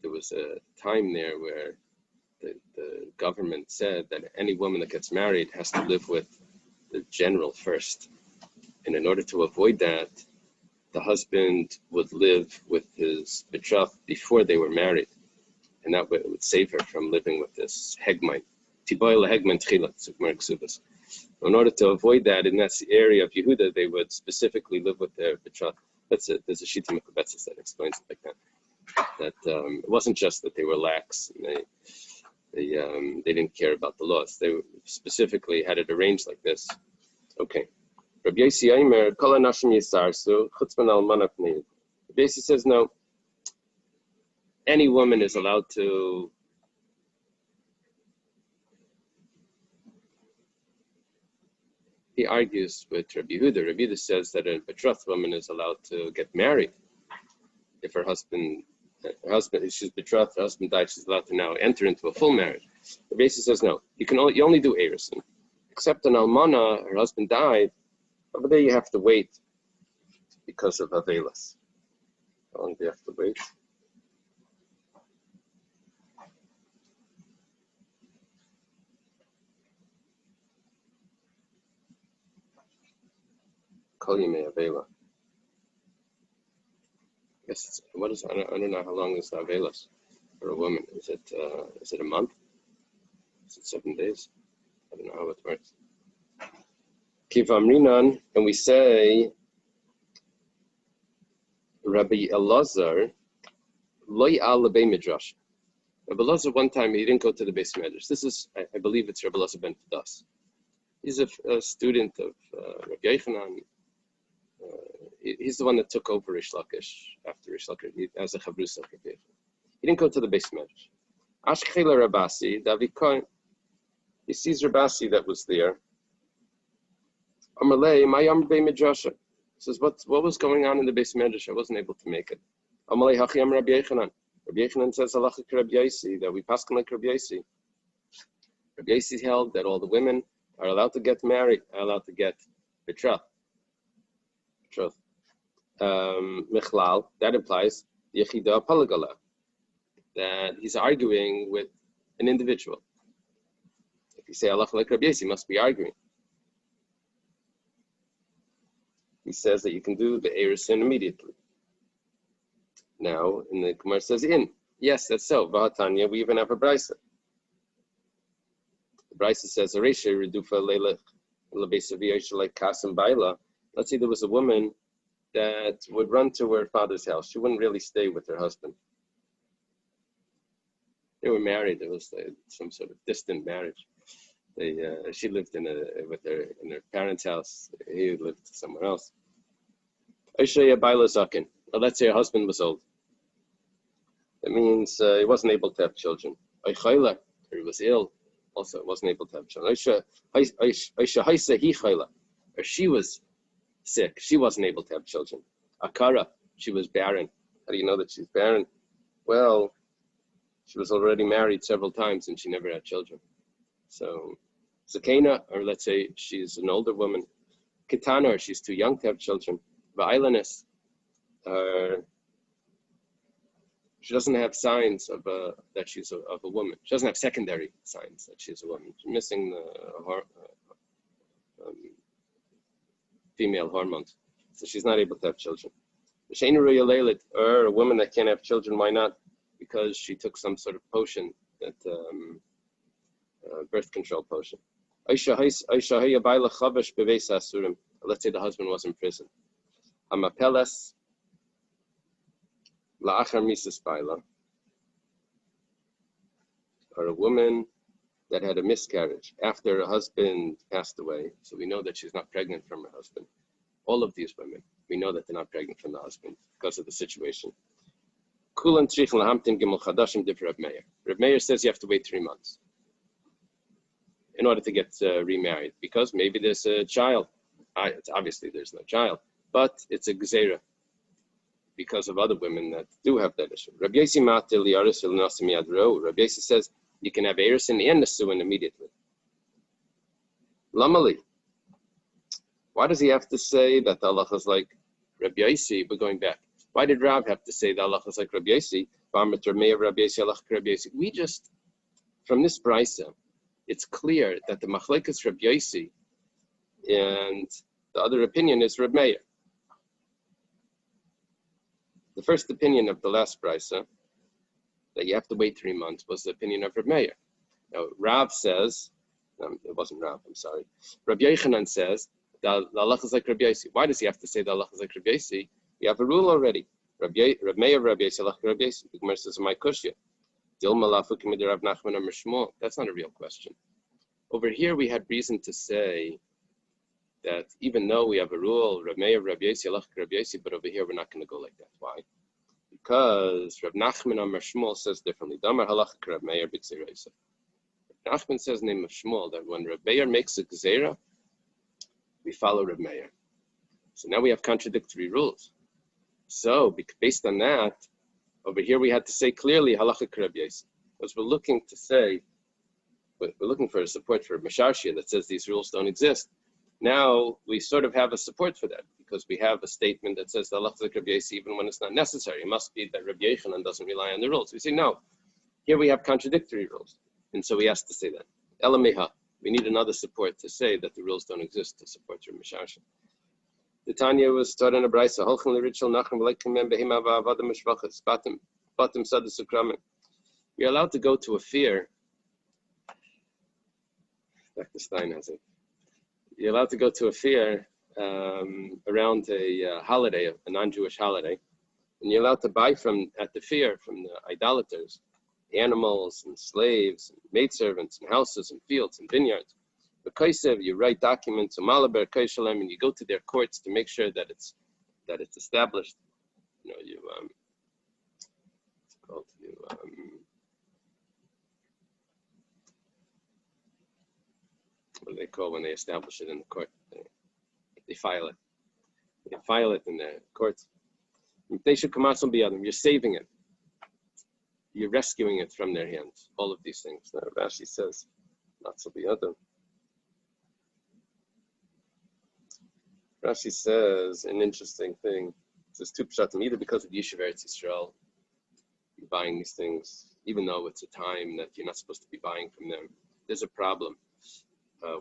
Speaker 1: there was a time there where the government said that any woman that gets married has to live with the general first. And in order to avoid that, the husband would live with his betrothed before they were married. And that way it would save her from living with this hegmite. In order to avoid that, in that area of Yehuda, they would specifically live with their betrothed. There's a Shita Mekubetzes that explains it like that. That it wasn't just that they were lax and they didn't care about the laws. They specifically had it arranged like this. Okay. Rabbi Yossi says no. Any woman is allowed to he argues with Rabbi Yehuda. Rabbi Yehuda says that a betrothed woman is allowed to get married if her husband, she's betrothed, her husband died, she's allowed to now enter into a full marriage. Rabbi Yossi says no. You only do Eiruvin, except an almana, her husband died. Over there you have to wait because of Avelis. How long do you have to wait? Kol Yemei Avela. Yes, I don't know how long is the Avelis for a woman. Is it a month? Is it 7 days? I don't know how it works. Kivamrinan, and we say Rabbi Elazar loy al lebei midrash. Rabbi Elazar one time he didn't go to the base medrash. This is, I believe it's Rabbi Elazar ben Fidas. He's a student of Rabbi Yochanan. He's the one that took over Rish Lakish after Rish Lakish as a chavrus of Rabbi Yochanan. He didn't go to the base medrash. Ashkela Rabasi David Cohen. He sees Rabasi that was there. Amalei, my Bei Midrasha. Says, what was going on in the base medrash? I wasn't able to make it. Amalei Hachiyam Rabbi Yochanan. Rabbi Yochanan says, Halacha Rabbi Yossi, that we pass like Rabbi Yossi. Rabbi Yossi held that all the women are allowed to get married, are allowed to get betrothed. Michlal, that implies Yechida Palagala. that he's arguing with an individual. If you say Allah like Rabbi Yossi, he must be arguing. He says that you can do the Eiruvin immediately. Now, in the Gemara says in. Yes, that's so. V'hatanya, we even have a brisa. The brisa says, Aresha redufa leilech lebesaviyash like kasam baila. Let's say there was a woman that would run to her father's house. She wouldn't really stay with her husband. They were married. It was some sort of distant marriage. She lived in her parents' house. He lived somewhere else. Aisha baila zaken. Let's say her husband was old. That means he wasn't able to have children. Or he was ill, also wasn't able to have children. Or she was sick, she wasn't able to have children. Akara, she was barren. How do you know that she's barren? Well, she was already married several times and she never had children. So, Zakena, or let's say she's an older woman. Kitana, or she's too young to have children. Vailanis, she doesn't have signs of that she's of a woman. She doesn't have secondary signs that she's a woman. She's missing the female hormones, so she's not able to have children. Or a woman that can't have children, why not? Because she took some sort of potion, that birth control potion. Let's say the husband was in prison. Amapelas la'achar misas baila, or a woman that had a miscarriage after her husband passed away. So we know that she's not pregnant from her husband. All of these women, we know that they're not pregnant from the husband because of the situation. Kulan tzrichen lahamtin gimel chadashim div Reb Meir. Reb Meir says you have to wait 3 months in order to get remarried, because maybe there's a child. Obviously there's no child, but it's a gzeira because of other women that do have that issue. Rabbi Yossi matir liyaris el nasim yad ro. Rabbi Yossi says you can have Eiruvin and Nesuin immediately. Lamali. Why does he have to say that the halacha is like Rabbi Yossi? But going back, why did Rav have to say the halacha is like Rabbi Yossi? We just, from this brisa, it's clear that the machlekes Rabbi Yossi and the other opinion is Reb Meir. The first opinion of the last brisa, that you have to wait 3 months, was the opinion of Reb Meir. Now, Rav says, it wasn't Rav, I'm sorry. Rabbi Yochanan says, the halacha is like Rabbi Yossi. Why does he have to say the halacha is like Rabbi Yossi? We have a rule already. Reb Meir, Rabbi Yossi, halacha Rabbi Yossi. The Gemara says, my kushya. That's not a real question. Over here, we had reason to say that even though we have a rule, Reb Meir, Rabbi Yossi, halacha Rabbi Yossi, but over here we're not going to go like that. Why? Because Reb Nachman Amar Shmuel says differently. Damar halacha Reb Meir b'gzeira. Nachman says in the name of Shmuel that when Reb Meir makes a gzeira, we follow Reb Meir. So now we have contradictory rules. So based on that, over here we had to say clearly halacha Reb Yossi, because we're looking for a support for Masharshia that says these rules don't exist. Now we sort of have a support for that because we have a statement that says the halacha Reb Yossi even when it's not necessary. It must be that Rabbi Yochanan doesn't rely on the rules. We say no. Here we have contradictory rules, and so we has to say that. Elameha, we need another support to say that the rules don't exist to support your Masharshia. The Tanya was taught in a brisa. Holchem l'ritchel nachem v'leikem behima v'avadim mishvachas batim sadus ukramen. You're allowed to go to a fair. Dr. Stein has it. You're allowed to go to a fair around a holiday, a non-Jewish holiday, and you're allowed to buy at the fair from the idolaters, animals and slaves, and maidservants and houses and fields and vineyards. You write documents, and you go to their courts to make sure that it's established. You know, it's called what do they call when they establish it in the court? They file it. They file it in the courts. They should come out some biyadam. You're saving it. You're rescuing it from their hands. All of these things. Now, Rashi says, not so biyadam. Rashi says an interesting thing. It says two pshatim, either because of Yishuv Eretz Yisrael, you're buying these things, even though it's a time that you're not supposed to be buying from them. There's a problem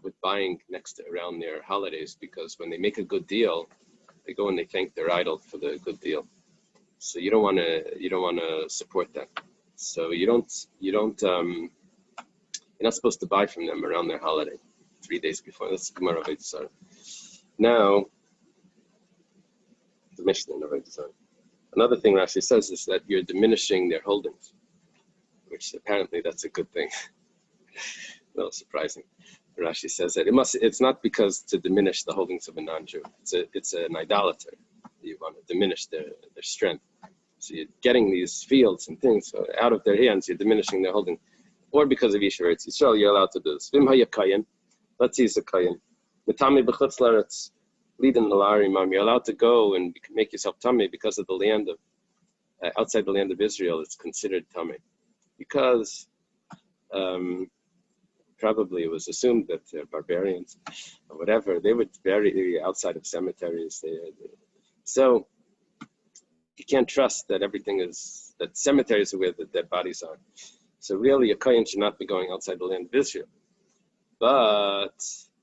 Speaker 1: with buying around their holidays, because when they make a good deal, they go and they thank their idol for the good deal. So you don't want to support that. So you're not supposed to buy from them around their holiday, 3 days before. That's the Gemara Veitzar. Now, the Mishnah in Veitzar. Another thing Rashi says is that you're diminishing their holdings, which apparently that's a good thing. No, surprising. Rashi says that it's not because to diminish the holdings of a non-Jew. It's an idolater. You want to diminish their strength. So you're getting these fields and things out of their hands, you're diminishing their holding. Or because of Yisrael Yisrael, you're allowed to do this. Let's see, Zakayan. Mitami b'chutz la'aretz, leading the larimam. You're allowed to go and make yourself tummy because of the land of outside the land of Israel. It's considered tummy because probably it was assumed that barbarians or whatever, they would bury outside of cemeteries. So you can't trust that that cemeteries are where the dead bodies are. So really, a kohen should not be going outside the land of Israel. But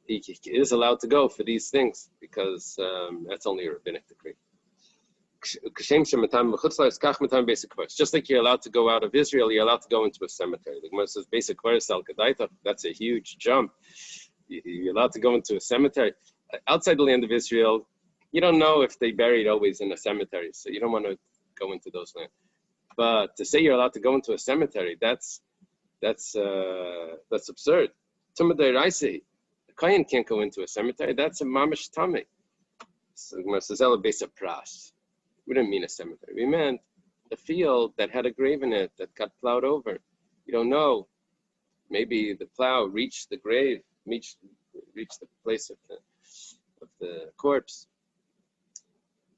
Speaker 1: he is allowed to go for these things because that's only a rabbinic decree. Just like you're allowed to go out of Israel, you're allowed to go into a cemetery. The Gemara says, basic that's a huge jump. You're allowed to go into a cemetery. Outside the land of Israel, you don't know if they buried always in a cemetery, so you don't want to go into those lands. But to say you're allowed to go into a cemetery, that's absurd. The kohen can't go into a cemetery. That's a mamish tummy. So Gemara says, basic pras. We didn't mean a cemetery. We meant a field that had a grave in it that got plowed over. You don't know. Maybe the plow reached the grave, reached the place of the corpse.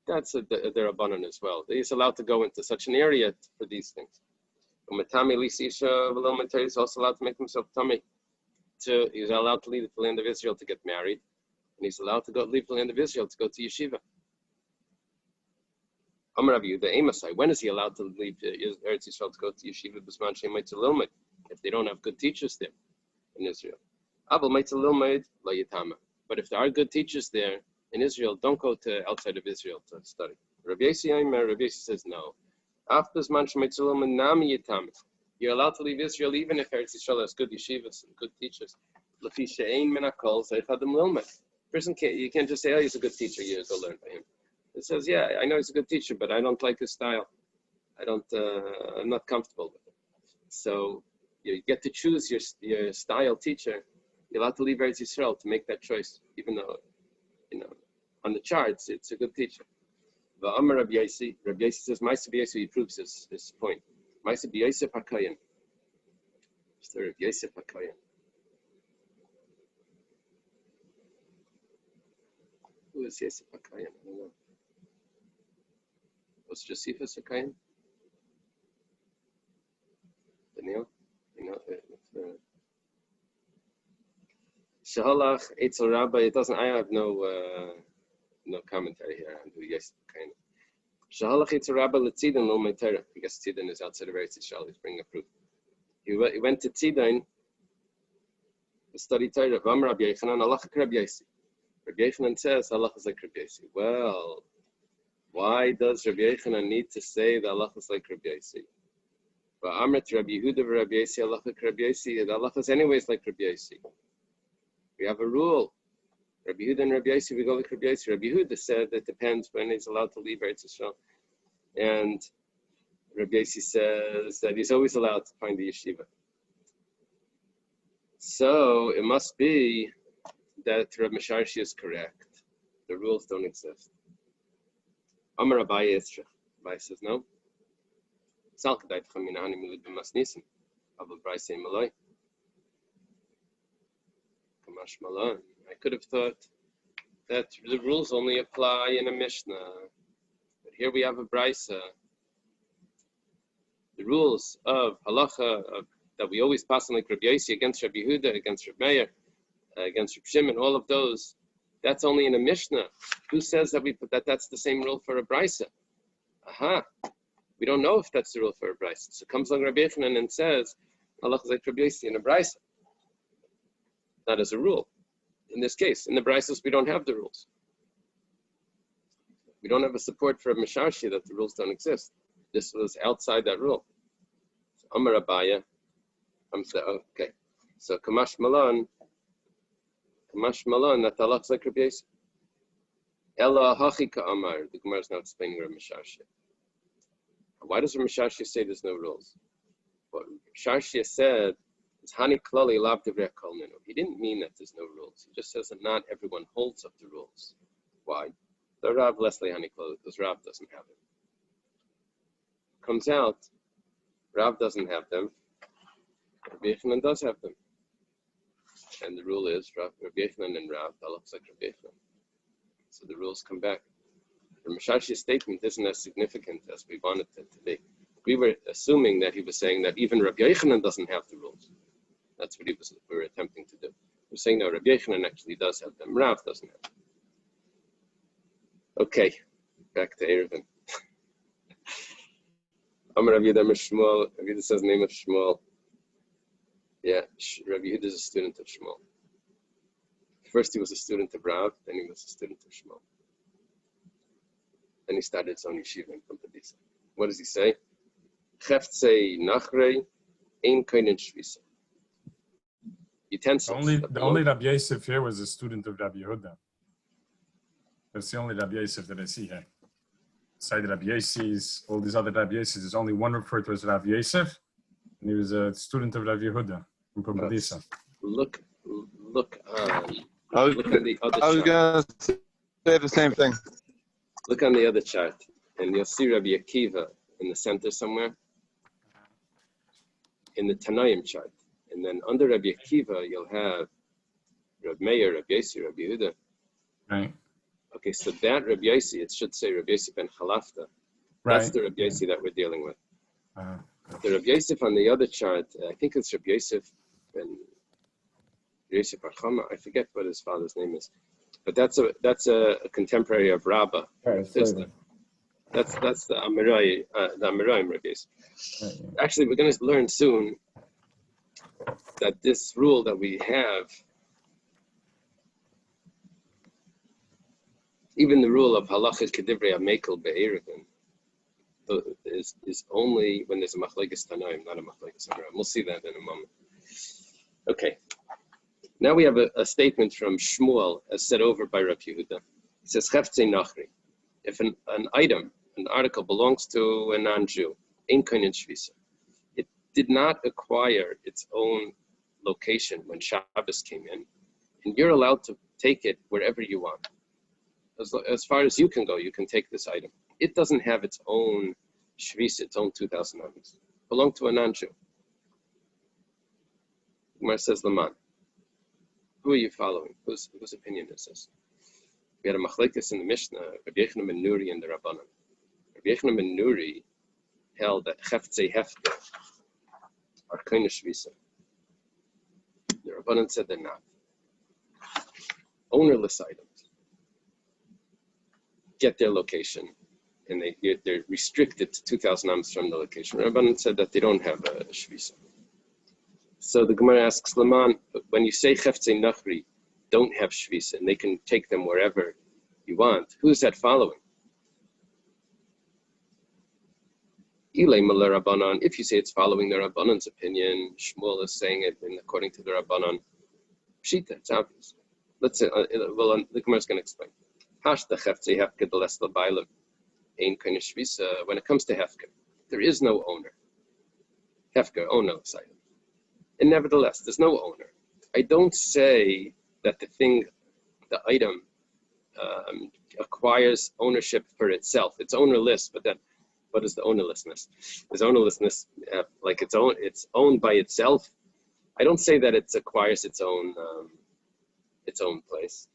Speaker 1: That's their abanon as well. He's allowed to go into such an area for these things. He's also allowed to make himself tummy. He's allowed to leave the land of Israel to get married, and he's allowed to leave the land of Israel to go to yeshiva. When is he allowed to leave Eretz Yisrael to go to yeshiva? If they don't have good teachers there in Israel. But if there are good teachers there in Israel, don't go to outside of Israel to study. Rabbi Yossi says no. You're allowed to leave Israel even if Eretz Yisrael has good yeshivas and good teachers. Person you can't just say, oh, he's a good teacher, you go learn by him. It says, yeah, I know he's a good teacher, but I don't like his style. I'm not comfortable with it. So you get to choose your style teacher. You're allowed to leave Eretz Yisrael to make that choice, even though, on the charts, it's a good teacher. V'amar Rabbi Yossi says, Ma'aseh b'Yosef, he proves his point. Ma'aseh b'Yosef HaKoyen. Story of Yosef HaKoyen. Who is Yosef HaKoyen? I don't know. Was Josephus HaKoyen? Daniel? Shahalach Eitzel Rabbi. It doesn't. I have no commentary here on who Yosef HaKoyen. Shahalach Eitzel Rabbi leTzidon lo me'Torah. I guess Tzidon is outside of Eretz Yisrael. He's bringing a proof. He went to Tzidon to study Torah. Vam Rabbi Yochanan halacha Rabbi Yossi. Rabbi Yochanan says halacha is like Rabbi Yossi. Well, why does Rabbi Yochanan need to say the halacha is like Rabbi Yossi? But Amrit Rabbi Yehuda Rabbi Yossi halacha Rabbi Yossi. The halacha is anyways like Rabbi Yossi. We have a rule. Rabbi Yehuda and Rabbi Yossi, we go like Rabbi Yossi. Rabbi Yehuda said it depends when he's allowed to leave Eretz Yisrael. And Rabbi Yossi says that he's always allowed to find the yeshiva. So it must be that Rabbi Misharshi is correct. The rules don't exist. Amar Abaye Yitzchak. Abaye says no. Salkadait Chaminahani Milud B'Masnisim. Abel Braisei Maloi. Kamash Malon. I could have thought that the rules only apply in a Mishnah. But here we have a Braisa. The rules of halacha that we always pass on like Rabbi Yossi against Rabbi Yehuda, against Rabbi Meir, against Rabbi Shimon, all of those, that's only in a Mishnah. Who says that that's the same rule for a Braisa? Aha. We don't know if that's the rule for a brisa. So comes along Rabbi Yochanan and says, Allah is like Rabbi Yossi in a brisa. Not as a rule. In this case, in the brisas, we don't have the rules. We don't have a support for a Misharshi that the rules don't exist. This was outside that rule. So, Amar Abaya, okay. So Kamash Malan, that Allah is like Rabbi Yossi. Ella Hachika Amar, the Gemara is now explaining Rav Misharshi. Why does Rav Misharshi say there's no rules? What Misharshi said is Hani Klali Lav Divrei Kol Minu. He didn't mean that there's no rules. He just says that not everyone holds up the rules. Why? The Rav Leslie Hani Klali, because Rav doesn't have them. Comes out, Rav doesn't have them. Rabbi Yochanan does have them. And the rule is Rabbi Yochanan and Rav, that looks like Rabbi Yochanan. So the rules come back. The Misharshi's statement isn't as significant as we wanted it to be. We were assuming that he was saying that even Rabbi Yochanan doesn't have the rules. That's what we were attempting to do. We're saying no, Rabbi Yochanan actually does have them. Rav doesn't have them. Okay, back to Eiruvin. Amar Rabbi Yehuda Shmuel. Rabbi Yehuda says the name of Shmuel. Yeah, Rabbi Yehuda is a student of Shmuel. First he was a student of Rav, then he was a student of Shmuel. Then he started his own yeshiva in Kumpadisa. What does he say? Cheftzei nachrei ein koinen shvisa. Utensils.
Speaker 3: The only Rabbi Yosef here was a student of Rabbi Yehuda. That's the only Rabbi Yosef that I see here. Besides Rabbi Yosef, all these other Rabbi Yosef, there's only one referred to as Rabbi Yosef, and he was a student of Rabbi Yehuda from Kumpadisa.
Speaker 1: Look
Speaker 4: I was going to say the same thing.
Speaker 1: Look on the other chart, and you'll see Rabbi Akiva in the center somewhere, in the Tanaim chart. And then under Rabbi Akiva, you'll have Rabbi Meir, Rabbi Yossi, Rabbi Yehuda.
Speaker 3: Right.
Speaker 1: Okay, so that Rabbi Yossi, it should say Rabbi Yossi ben Chalafta.
Speaker 3: Right.
Speaker 1: That's the Rabbi Yossi that we're dealing with.
Speaker 3: Uh-huh.
Speaker 1: The Rabbi Yosef on the other chart, I think it's Rabbi Yosef ben Yosef Archama. I forget what his father's name is, but that's a contemporary of Rabbah. That's the Amirai, Rabbi Yosef.
Speaker 3: Right, yeah.
Speaker 1: Actually, we're going to learn soon that this rule that we have, even the rule of halacha kedivrei hamekel be'eruvin, is only when there's a machlekes tanaim, not a machlekes amram. We'll see that in a moment. Okay. Now we have a statement from Shmuel, as said over by Rabbi Yehuda. He says, "Cheftzei nachri." If an item, an article belongs to a non-Jew, ein koinen shvisa. It did not acquire its own location when Shabbos came in, and you're allowed to take it wherever you want. As far as you can go, you can take this item. It doesn't have its own shvisa, its own 2,000 items. It belonged to a non-Jew. Gemara says, Laman. Who are you following? Whose opinion is this? We had a machlekes in the Mishnah, Rabbi Yochanan ben Nuri and the Rabbanan. Rabbi Yochanan ben Nuri held that cheftzei hefker are koine shvisa. The Rabbanan said they're not. Ownerless items get their location, and they're restricted to 2,000 ams from the location. Rabbanan said that they don't have a shvisa. So the Gemara asks Laman, when you say cheftzei nachri don't have shvisa and they can take them wherever you want, who is that following? Ilay Mala Rabbanan. If you say it's following the Rabbanan's opinion, Shmuel is saying it according to the Rabbanan. Pshita, it's obvious. Let's say, the Gemara is going to explain. Hashta cheftzei hefker d'les l'bailam ein koine shvisa. When it comes to hefker, there is no owner. Hefker, ownerless item. And nevertheless, there's no owner. I don't say that the item acquires ownership for itself. It's ownerless, but then what is the ownerlessness? Is ownerlessness like it's owned by itself? I don't say that it acquires its own place.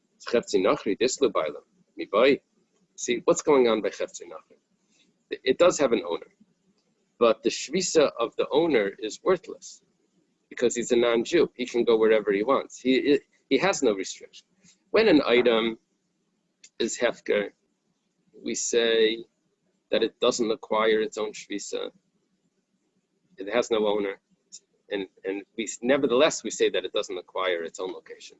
Speaker 1: See, what's going on by cheftzei nachri? It does have an owner, but the shvisa of the owner is worthless because he's a non-Jew. He can go wherever he wants. He has no restriction. When an item is hefker, we say that it doesn't acquire its own shvisa. It has no owner. And nevertheless, we say that it doesn't acquire its own location.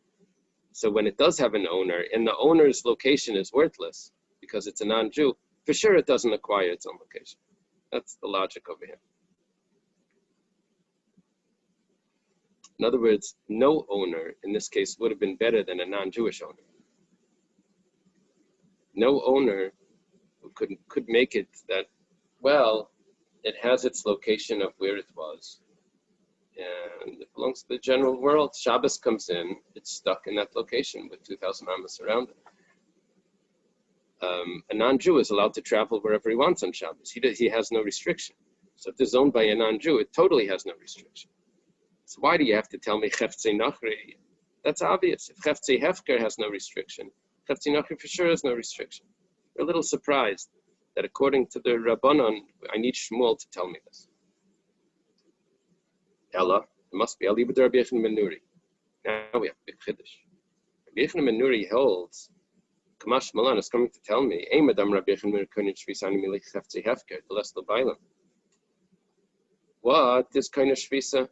Speaker 1: So when it does have an owner, and the owner's location is worthless because it's a non-Jew, for sure it doesn't acquire its own location. That's the logic over here. In other words, no owner in this case would have been better than a non-Jewish owner. No owner could make it that, well, it has its location of where it was, and it belongs to the general world. Shabbos comes in, it's stuck in that location with 2,000 amas around it. A non-Jew is allowed to travel wherever he wants on Shabbos. He has no restriction. So if it's owned by a non-Jew, it totally has no restriction. So why do you have to tell me Cheftzei Nachri? That's obvious. If Cheftzei Hefker has no restriction, Cheftzei Nachri for sure has no restriction. We're a little surprised that according to the Rabbanon, I need Shmuel to tell me this. Ella, it must be Ali B'der Rabbi Yochanan ben Nuri. Now we have big chiddush. Rabbi Yochanan ben Nuri holds, Kamash Malan is coming to tell me, Ein Madam Rabbi Yochanan ben Nuri Shvisa Ani Milich Cheftzei Hefker, the less L'Bailam. What is kind of Shvisa?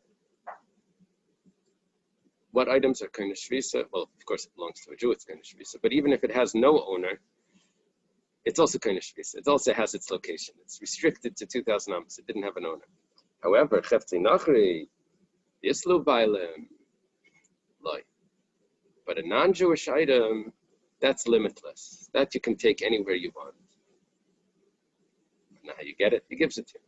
Speaker 1: What items are kind of shvisa? Well, of course, it belongs to a Jew, it's kind of shvisa. But even if it has no owner, it's also kind of shvisa. It also has its location. It's restricted to 2,000 amos. It didn't have an owner. However, cheftzei nachri, yislu bailim, loy. But a non-Jewish item, that's limitless. That you can take anywhere you want. Now you get it? He gives it to you.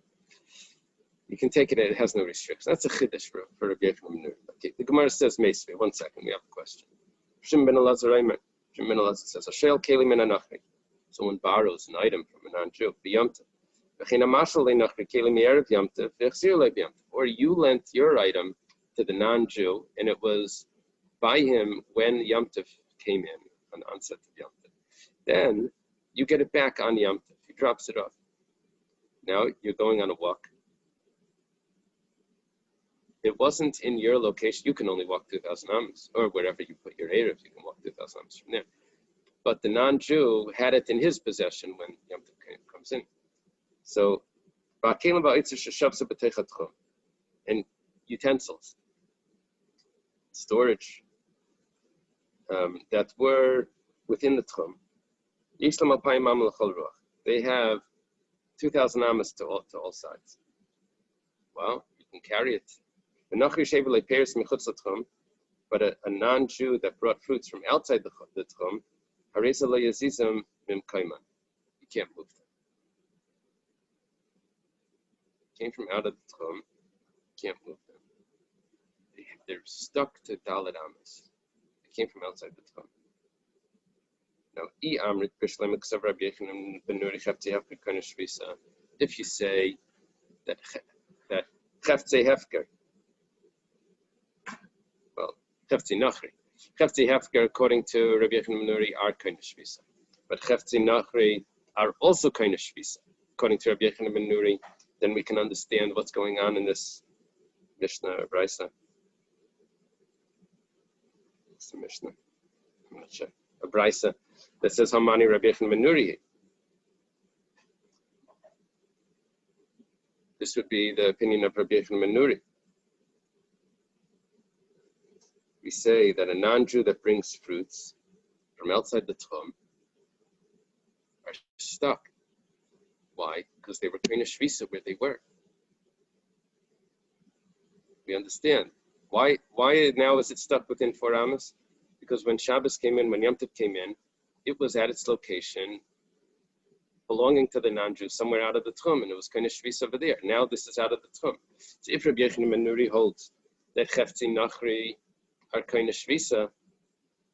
Speaker 1: You can take it, it has no restrictions. That's a chiddush for Rabbi Yochanan ben Nuri. Okay, the Gemara says, Meisvei, 1 second, we have a question. Shimon ben Elazar says, Ashel keli min anachri. Someone borrows an item from a non-Jew, b'yamtiv. V'chein hamashal le'nachri keli mi'erev yamtiv, v'echzir le'b'yamtiv. Or you lent your item to the non-Jew, and it was by him when yamtiv came in, on the onset of yamtiv. Then you get it back on yamtiv. He drops it off. Now you're going on a walk. It wasn't in your location. You can only walk 2,000 amos, or wherever you put your Erev, you can walk 2,000 amos from there. But the non-Jew had it in his possession when Yom Tov comes in. So, and utensils, storage, that were within the Tchum. They have 2,000 amos to all sides. Well, you can carry it. But a non-Jew that brought fruits from outside the Tchum, you can't move them. Came from out of the Tchum, can't move them. They're stuck to Dalet Amos. They came from outside the Tchum. Now, if you say that Cheftzei Hefker, well, Cheftzei Nachri. Cheftzei Hefker, according to Rabbi Yochanan ben Nuri, are kind of shvisa. But Cheftzei Nachri are also kind of shvisa. According to Rabbi Yochanan ben Nuri, then we can understand what's going on in this Mishnah or Brisa. It's a Mishnah. I'm not sure. A Brisa that says how many Rabbi Yochanan ben Nuri. This would be the opinion of Rabbi Eiruvin ben Nuri. We say that a non-Jew that brings fruits from outside the Tchum are stuck. Why? Because they were kind of shvisa where they were. We understand. Why now is it stuck within 4 amos? Because when Shabbos came in, when Yom Tov came in, it was at its location belonging to the non-Jew somewhere out of the Tchum, and it was kind of shvis over there. Now this is out of the Tchum. So if Rabbi Yochanan ben Nuri holds that Cheftzei Nachri are kind of shvisa,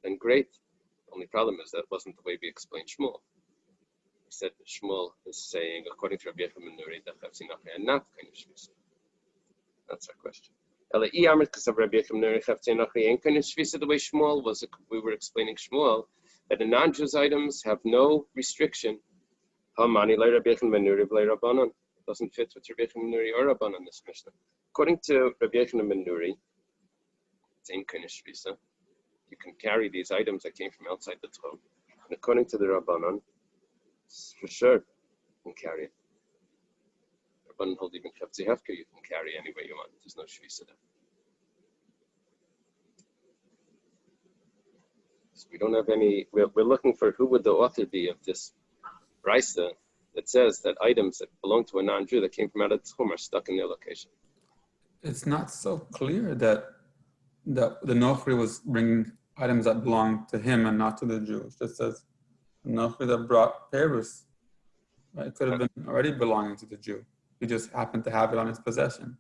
Speaker 1: then great. The only problem is that wasn't the way we explained Shmuel. We said that Shmuel is saying, according to Rabbi Yochanan ben Nuri, that Cheftzei Nachri are not kind of shvisa. That's our question. Because of Rabbi Yochanan ben Nuri, Cheftzei Nachri ain't kind of shvisa the way Shmuel was. We were explaining Shmuel that the non-Jews items have no restriction. It doesn't fit with Rabbi Yochanan ben Nuri or Rabbanan, this Mishnah. According to Rabbi Yochanan ben Nuri, it's ain't kind of shvisa. You can carry these items that came from outside the Tchum. And according to the Rabbanan, for sure, can carry it. Rabbanan hold even Chavtzi Hefker you can carry any way you want. There's no Shvisa there. So we don't have any. We're looking for who would the author be of this brisa that says that items that belong to a non-Jew that came from out of the Tchum are stuck in their location.
Speaker 2: It's not so clear that the Nochri was bringing items that belong to him and not to the Jew. It just says the Nochri that brought Perus. Right? It could have been already belonging to the Jew. He just happened to have it on his possession.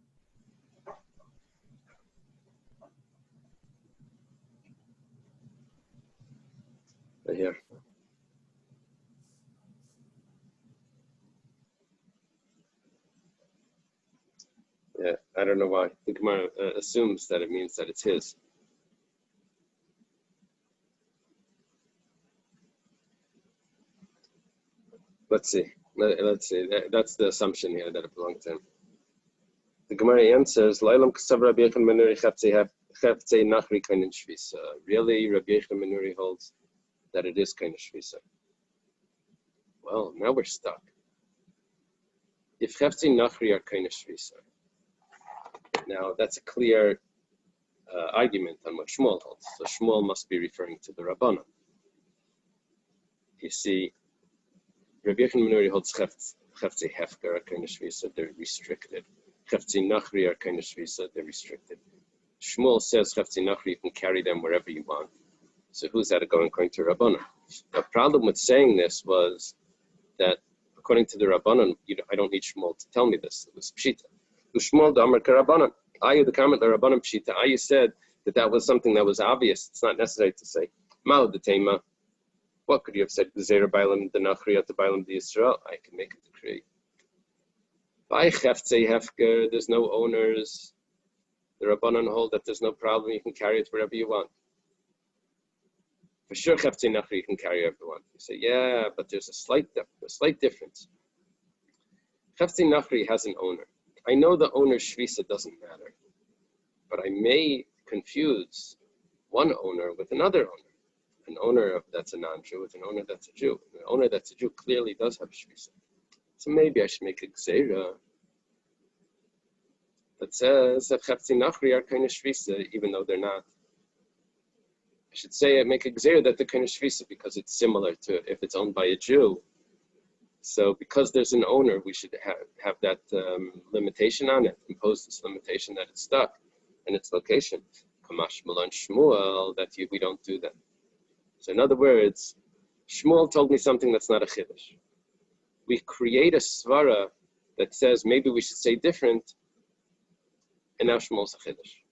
Speaker 1: Right here. Yeah, I don't know why. The Gemara assumes that it means that it's his. Let's see. That's the assumption here that it belonged to him. The Gemara answers, "Lailam kasav Rabbi Yechon Menuri cheftzei nachri kainin shvisa." Really, Rabbi Yechon Menuri holds that it is kainin shvisa. Well, now we're stuck. If cheftzei nachri are kainin shvisa, now that's a clear argument on what Shmuel holds. So Shmuel must be referring to the Rabbanan. You see, Rabbi Yechon Menuri holds cheftzei hefker are kainin shvisa, they're restricted. Cheftzei nachri are kainin shvisa, they're restricted. Shmuel says cheftzei nachri, you can carry them wherever you want. So who's that going according to Rabbanan? The problem with saying this was that according to the Rabbanan, I don't need Shmuel to tell me this. It was Pshita. Shmuel Damar Karabbanan. Ayu the comment the Rabbanan Pshita. Ayu said that was something that was obvious. It's not necessary to say. Mao the Tema. What could you have said? Gzeira Bailam the Nachri at the Bailam the Yisrael. I can make a decree. By Cheftzei Hefker, there's no owners. The Rabbanan hold that there's no problem. You can carry it wherever you want. For sure, Cheftzei Nachri you can carry wherever you want. You say, yeah, but there's a slight difference. Cheftzei Nachri has an owner. I know the owner's shvisa doesn't matter, but I may confuse one owner with another owner. An owner that's a non-Jew with an owner that's a Jew. An owner that's a Jew clearly does have shvisa. So maybe I should make a gzeira that says that Cheftzei Nachri are kind of shvisa, even though they're not. I should say make a gzeira that they're kind of shvisa because it's similar to if it's owned by a Jew. So because there's an owner, we should have that limitation on it, impose this limitation that it's stuck in its location. Kamash Malon Shmuel, that we don't do that. So in other words, Shmuel told me something that's not a chiddush. We create a svara that says maybe we should say different, and now Shmuel's a chiddush.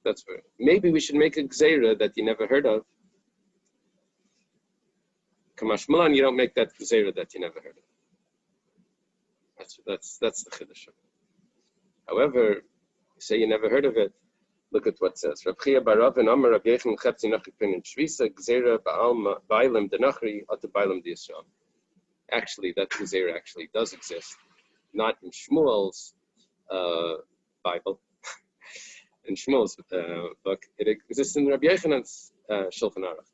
Speaker 1: That's where maybe we should make a gzeira that you never heard of. Kamash Malan, you don't make that gzeira that you never heard of. That's the chiddush. However, you say you never heard of it. Look at what it says. Rab Chia bar Rav and Amar Rab Yechon Chetzi Nachri Pinin Shvisa Gzeira Ba'alim Denachri Ata Ba'alim D'Yisrael. Actually, that gzeira actually does exist, not in Shmuel's Bible. In Shmuel's book, it exists in Rabbi Yechanan's Shulchan Aruch.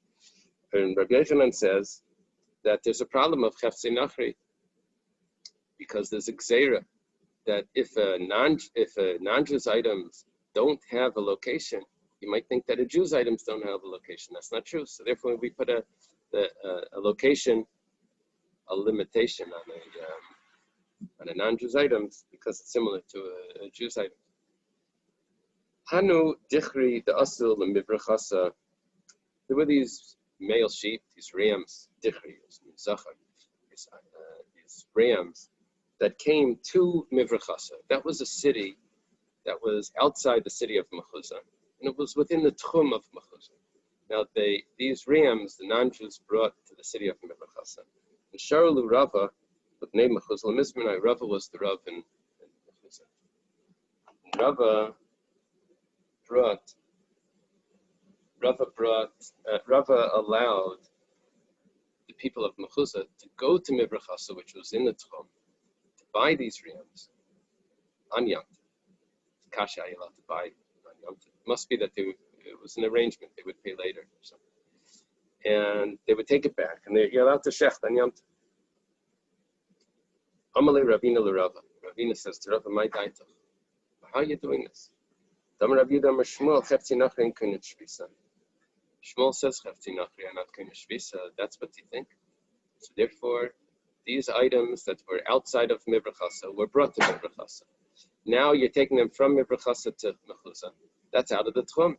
Speaker 1: And Rabbi Yechanan says that there's a problem of Cheftzei Nachri because there's a gzeira that if a non-Jew's items don't have a location, you might think that a Jew's items don't have a location. That's not true. So therefore, we put a location, a limitation on a non-Jew's items because it's similar to a Jew's item. Hanu dichri the asul mibrachasa. There were these male sheep, these rams, dichri, these rams that came to Mivrachasa. That was a city that was outside the city of Mechuzah, and it was within the Tchum of Mechuzah. Now these rams, the non-Jews brought to the city of Mivrachasa. And Sharalu Rava, with name Mechuzah Mizmanai, Rava was the Rav in Mechuzah. Rava allowed the people of Mechuzah to go to Mivrachasa, which was in the Tchum, to buy these rams on Yom Tov. Kasha are you allowed to buy on Yom Tov? It must be that it was an arrangement; they would pay later or something. and they would take it back, and you're allowed to shecht on Yom Tov. Amalei Ravina l'Rava. Ravina says to Rava, "My daitach. How are you doing this?" Damar Rav Yudah Amar Shmuel chefti nachri and koine shvisa. Shmuel says chefti nachri and not koine shvisa. That's what you think. So therefore, these items that were outside of mibrachasa were brought to mibrachasa. Now you're taking them from mibrachasa to mechuzah. That's out of the tchum.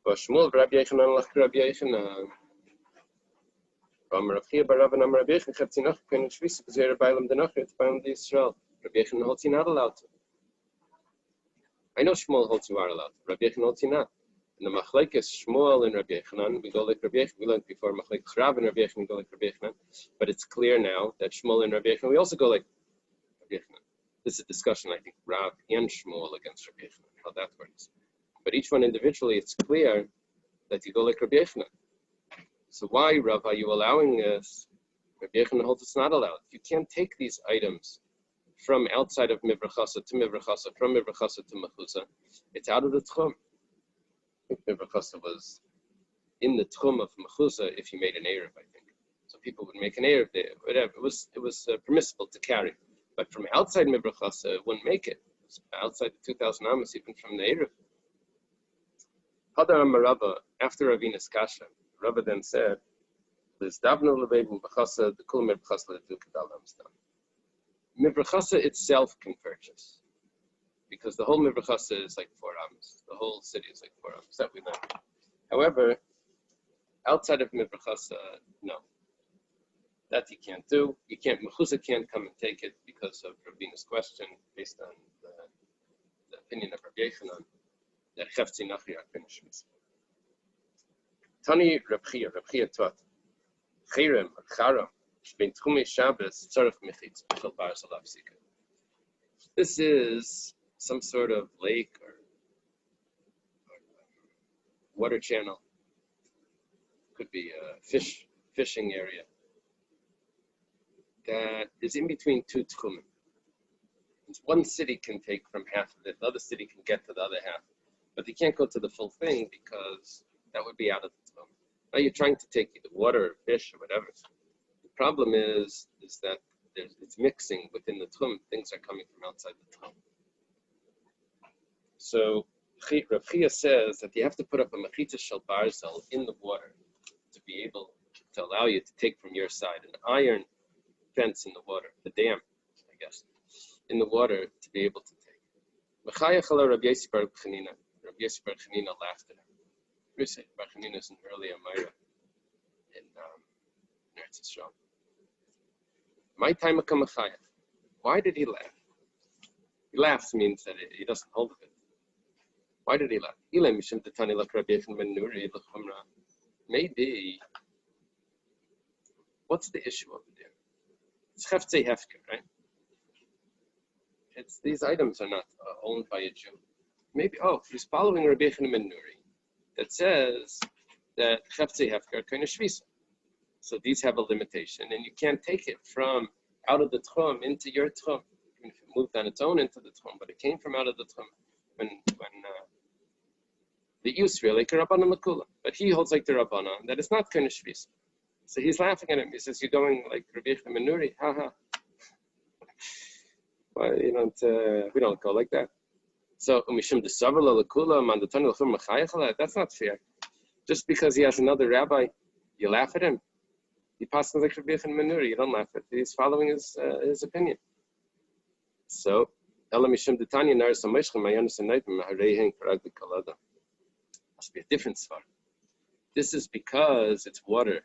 Speaker 1: But Shmuel Rabbi Yechanan lach Rabbi Yechanan. Amar Rav Chia bar Rav and Amar Rabbi Yechanan chefti nachri koine shvisa because you're a bailam denachri. It's bailam de Yisrael. Rabbi Yechanan holds you not allowed to. I know Shmuel holds you are allowed to. Rabbi Yechanan holds you not. In the machlekes Shmuel and Rabbi Yechanan, we go like Rabbi Yechanan. We learned before machlekes Rav and Rabbi Yechanan, we go like Rabbi Yechanan. But it's clear now that Shmuel and Rabbi Yechanan, we also go like Rabbi Yechanan. This is a discussion, I think, Rav and Shmuel against Rabbi Yechanan, how that works. But each one individually, it's clear that you go like Rabbi Yechanan. So why, Rav, are you allowing this? Rabbi Yechanan holds it's not allowed. You can't take these items from outside of mibrachasa to mibrachasa, from mibrachasa to mechuzah. It's out of the tchum. I think mibrachasa was in the tchum of mechuzah if you made an eruv, I think. So people would make an eruv there, whatever. It was permissible to carry. But from outside mibrachasa, it wouldn't make it. It was outside the 2,000 amos, even from the eruv. Hadar Amarava, after Ravina's kasha, Rava then said, "There's davno lebeim b'chasa the kul mibrachasa ledu kedal amstam." Mibrachasa itself can purchase, because the whole mibrachasa is like 4 amos. The whole city is like 4 amos. That we learned. However, outside of mibrachasa, no. That you can't do. You can't. Mechuzah can't come and take it because of Ravina's question, based on the opinion of Rabbi Yechanan that chefzi nachri are finished. Tani Reb Chia taught chirem or charam. This is some sort of lake or water channel. Could be a fishing area that is in between 2 tchumim. One city can take from half of it, the other city can get to the other half, but they can't go to the full thing because that would be out of the tchum. Now you're trying to take either water or fish or whatever. The problem is that it's mixing within the tchum. Things are coming from outside the tchum. So Rav Chia says that you have to put up a mechitza shel barzel in the water to be able to allow you to take from your side an iron fence in the water, the dam, I guess, in the water to be able to take. Mechayach ala Rabbi Yossi bar Chanina. Rabbi Yossi bar Chanina laughed at him. Rabbi Yossi bar Chanina is an early Amira in Eretz Yisrael. My time Mechayach. Why did he laugh? He laughs means that he doesn't hold of it. Why did he laugh? Maybe. What's the issue over there? It's Heftzei Hefker, right? These items are not owned by a Jew. Maybe, he's following Rabbi Yechanan ben Nuri that says that Heftzei Hefker kind of shvisa. So these have a limitation, and you can't take it from out of the tchum into your tchum. If it moved on its own into the tchum, but it came from out of the tchum when the Yusri like a Rabbanan Makula. But he holds like the Rabbanan that it's not kind of shvisa. So he's laughing at him. He says, "You're going like Rabbi Yechanan ben Nuri, haha." Well, we don't go like that. So that's not fair. Just because he has another rabbi, you laugh at him. He passes like Rabbi Yechanan ben Nuri. You don't laugh at him. He's following his opinion. So must be a different svar. This is because it's water.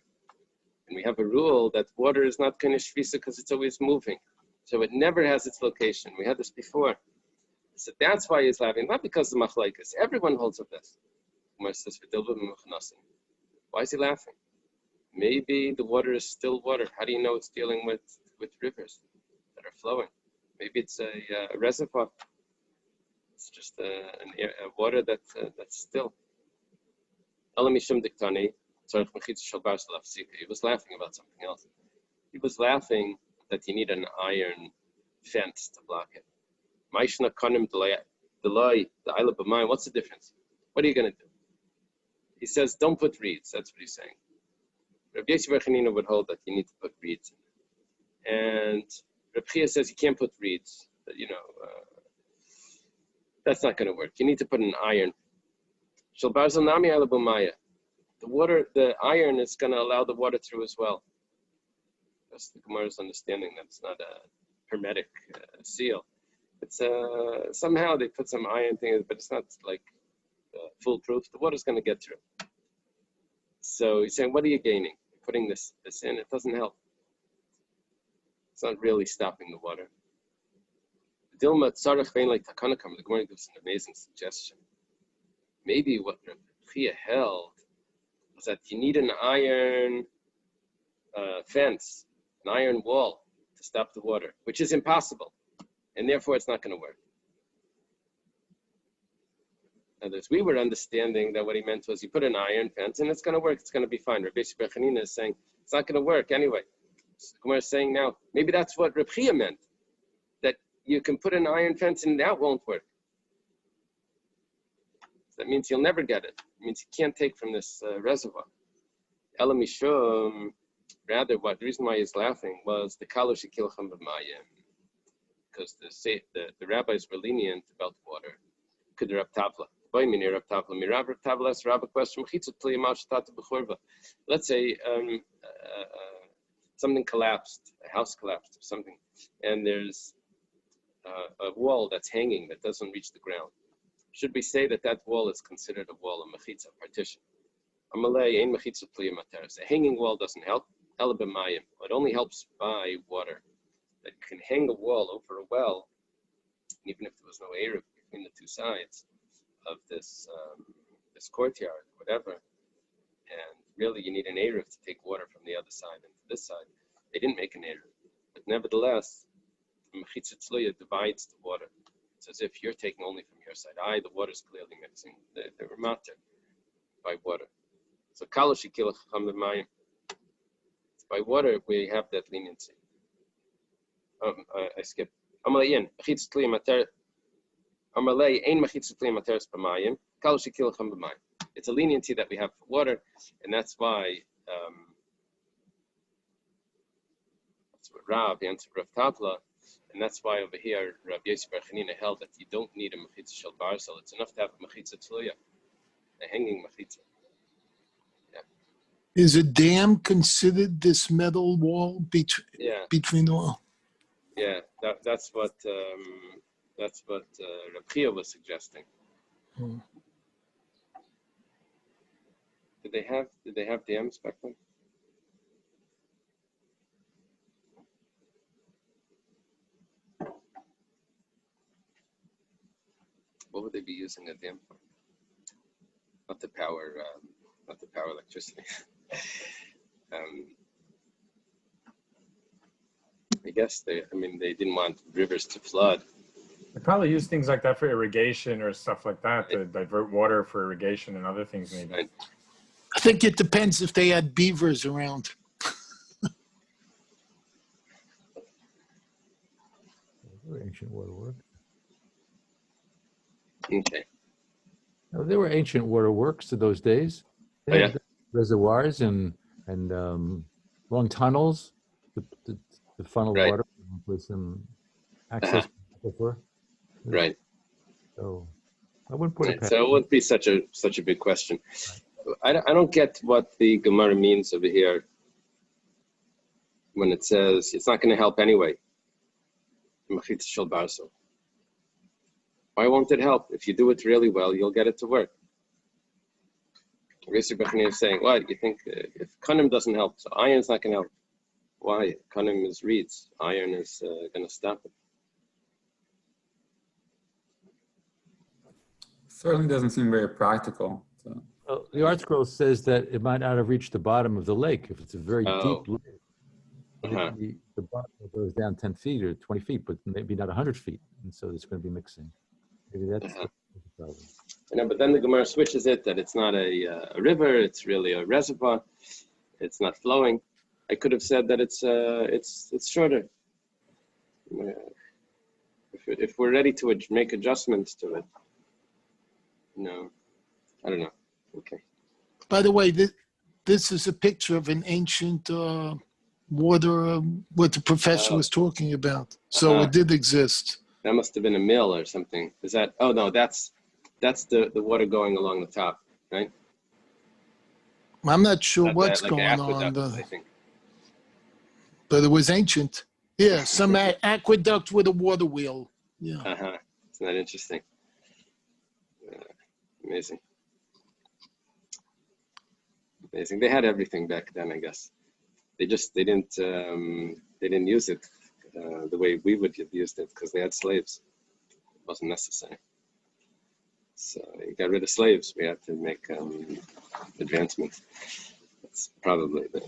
Speaker 1: And we have a rule that water is not kind of shvisa because it's always moving. So it never has its location. We had this before. So that's why he's laughing, not because of machlaikas. Everyone holds of this. Why is he laughing? Maybe the water is still water. How do you know it's dealing with rivers that are flowing? Maybe it's a reservoir. It's just a water that's still. He was laughing about something else. He was laughing that you need an iron fence to block it. What's the difference? What are you going to do? He says, don't put reeds. That's what he's saying. Rabbi Yossi Bar Chanina would hold that you need to put reeds in. And Rabbi Chia says you can't put reeds. But, that's not going to work. You need to put an iron. The iron is going to allow the water through as well. That's the Gemara's understanding that it's not a hermetic seal. It's somehow they put some iron thing, but it's not like foolproof. The water's going to get through. So he's saying, what are you gaining? Putting this in, it doesn't help. It's not really stopping the water. Dilma Tzarech Vein like Takanakam, the Gemara gives an amazing suggestion. Maybe what Rabbi Chia held was that you need an iron fence, an iron wall to stop the water, which is impossible, and therefore it's not going to work. And as we were understanding that what he meant was you put an iron fence and it's going to work, it's going to be fine. Rabbi Yossi Bar Chanina is saying it's not going to work anyway. So the Gemara is saying now, maybe that's what Rabbi Chia meant, that you can put an iron fence and that won't work. So that means you'll never get it. It means you can't take from this reservoir. Ela Mishum, rather, the reason why he's laughing was the Kalu Shekilcham B'mayim, because the rabbis were lenient about water. Could Rab Tavla. Let's say something collapsed, a house collapsed or something, and there's a wall that's hanging that doesn't reach the ground. Should we say that wall is considered a wall, a mechitza, partition? A hanging wall doesn't help. It only helps by water. That you can hang a wall over a well, even if there was no Eruv between the two sides of this courtyard, whatever. And really, you need an Eruv to take water from the other side into this side. They didn't make an Eruv, but nevertheless, Mechitza Tzluya divides the water. It's as if you're taking only from your side. The water's clearly mixing. They were matter by water. So Kaloshi Kilach Chamlemayim. By water, we have that leniency. I skipped. Amalayin, Mechitza Tzluya Mater. Amalei Ein Mechitza Tzluya Materis B'mayim. Kaloshi Kilach B'mayim. It's a leniency that we have for water, and that's why. That's what Rav answered Rav Tavla. And that's why over here, Rabbi Yossi Bar Chanina held that you don't need a mechitza shel barsel. It's enough to have a mechitza tzluya, a hanging mechitza. Yeah.
Speaker 5: Is a dam considered this metal wall between the wall?
Speaker 1: Yeah, that's what Rabbi Chia was suggesting.
Speaker 5: Hmm.
Speaker 1: Did they have dams back then? What would they be using a dam for? Not to power electricity. I guess they didn't want rivers to flood.
Speaker 3: They probably use things like that for irrigation or stuff like that, to divert water for irrigation and other things maybe.
Speaker 1: Right.
Speaker 5: I think it depends if they had beavers around.
Speaker 6: Ancient waterworks.
Speaker 1: Okay.
Speaker 6: No, there were ancient waterworks in those days. They had reservoirs and long tunnels to funnel water with some access before.
Speaker 1: Right.
Speaker 6: So I wouldn't put it past.
Speaker 1: So it wouldn't be such a big question. I don't get what the Gemara means over here when it says it's not going to help anyway. Mechitza shel barsel. Why won't it help? If you do it really well, you'll get it to work. Rabbi Bechani is saying, what? You think if kanim doesn't help, so iron's not going to help. Why? Kanim is reeds. Iron is going to stop it.
Speaker 2: Certainly doesn't seem very practical. So.
Speaker 6: Well, the article says that it might not have reached the bottom of the lake if it's a very deep lake. The bottom goes down 10 feet or 20 feet, but maybe not 100 feet. And so it's going to be mixing. Maybe that's the problem.
Speaker 1: But then the Gemara switches it that it's not a river, it's really a reservoir. It's not flowing. I could have said that it's shorter. If we're ready to make adjustments to it. No, I don't know. Okay.
Speaker 5: By the way, this is a picture of an ancient water, what the professor was talking about. So it did exist.
Speaker 1: That must have been a mill or something. Is that? Oh no, that's the water going along the top, right?
Speaker 5: I'm not sure
Speaker 1: Not
Speaker 5: what's
Speaker 1: like
Speaker 5: going
Speaker 1: aqueduct,
Speaker 5: on,
Speaker 1: I think.
Speaker 5: but it was ancient. Yeah, some aqueduct with a water wheel. Yeah.
Speaker 1: Isn't that interesting? Amazing. Amazing. They had everything back then, I guess. They didn't use it the way we would have used it because they had slaves. It wasn't necessary. So you got rid of slaves. We had to make advancements. That's probably the.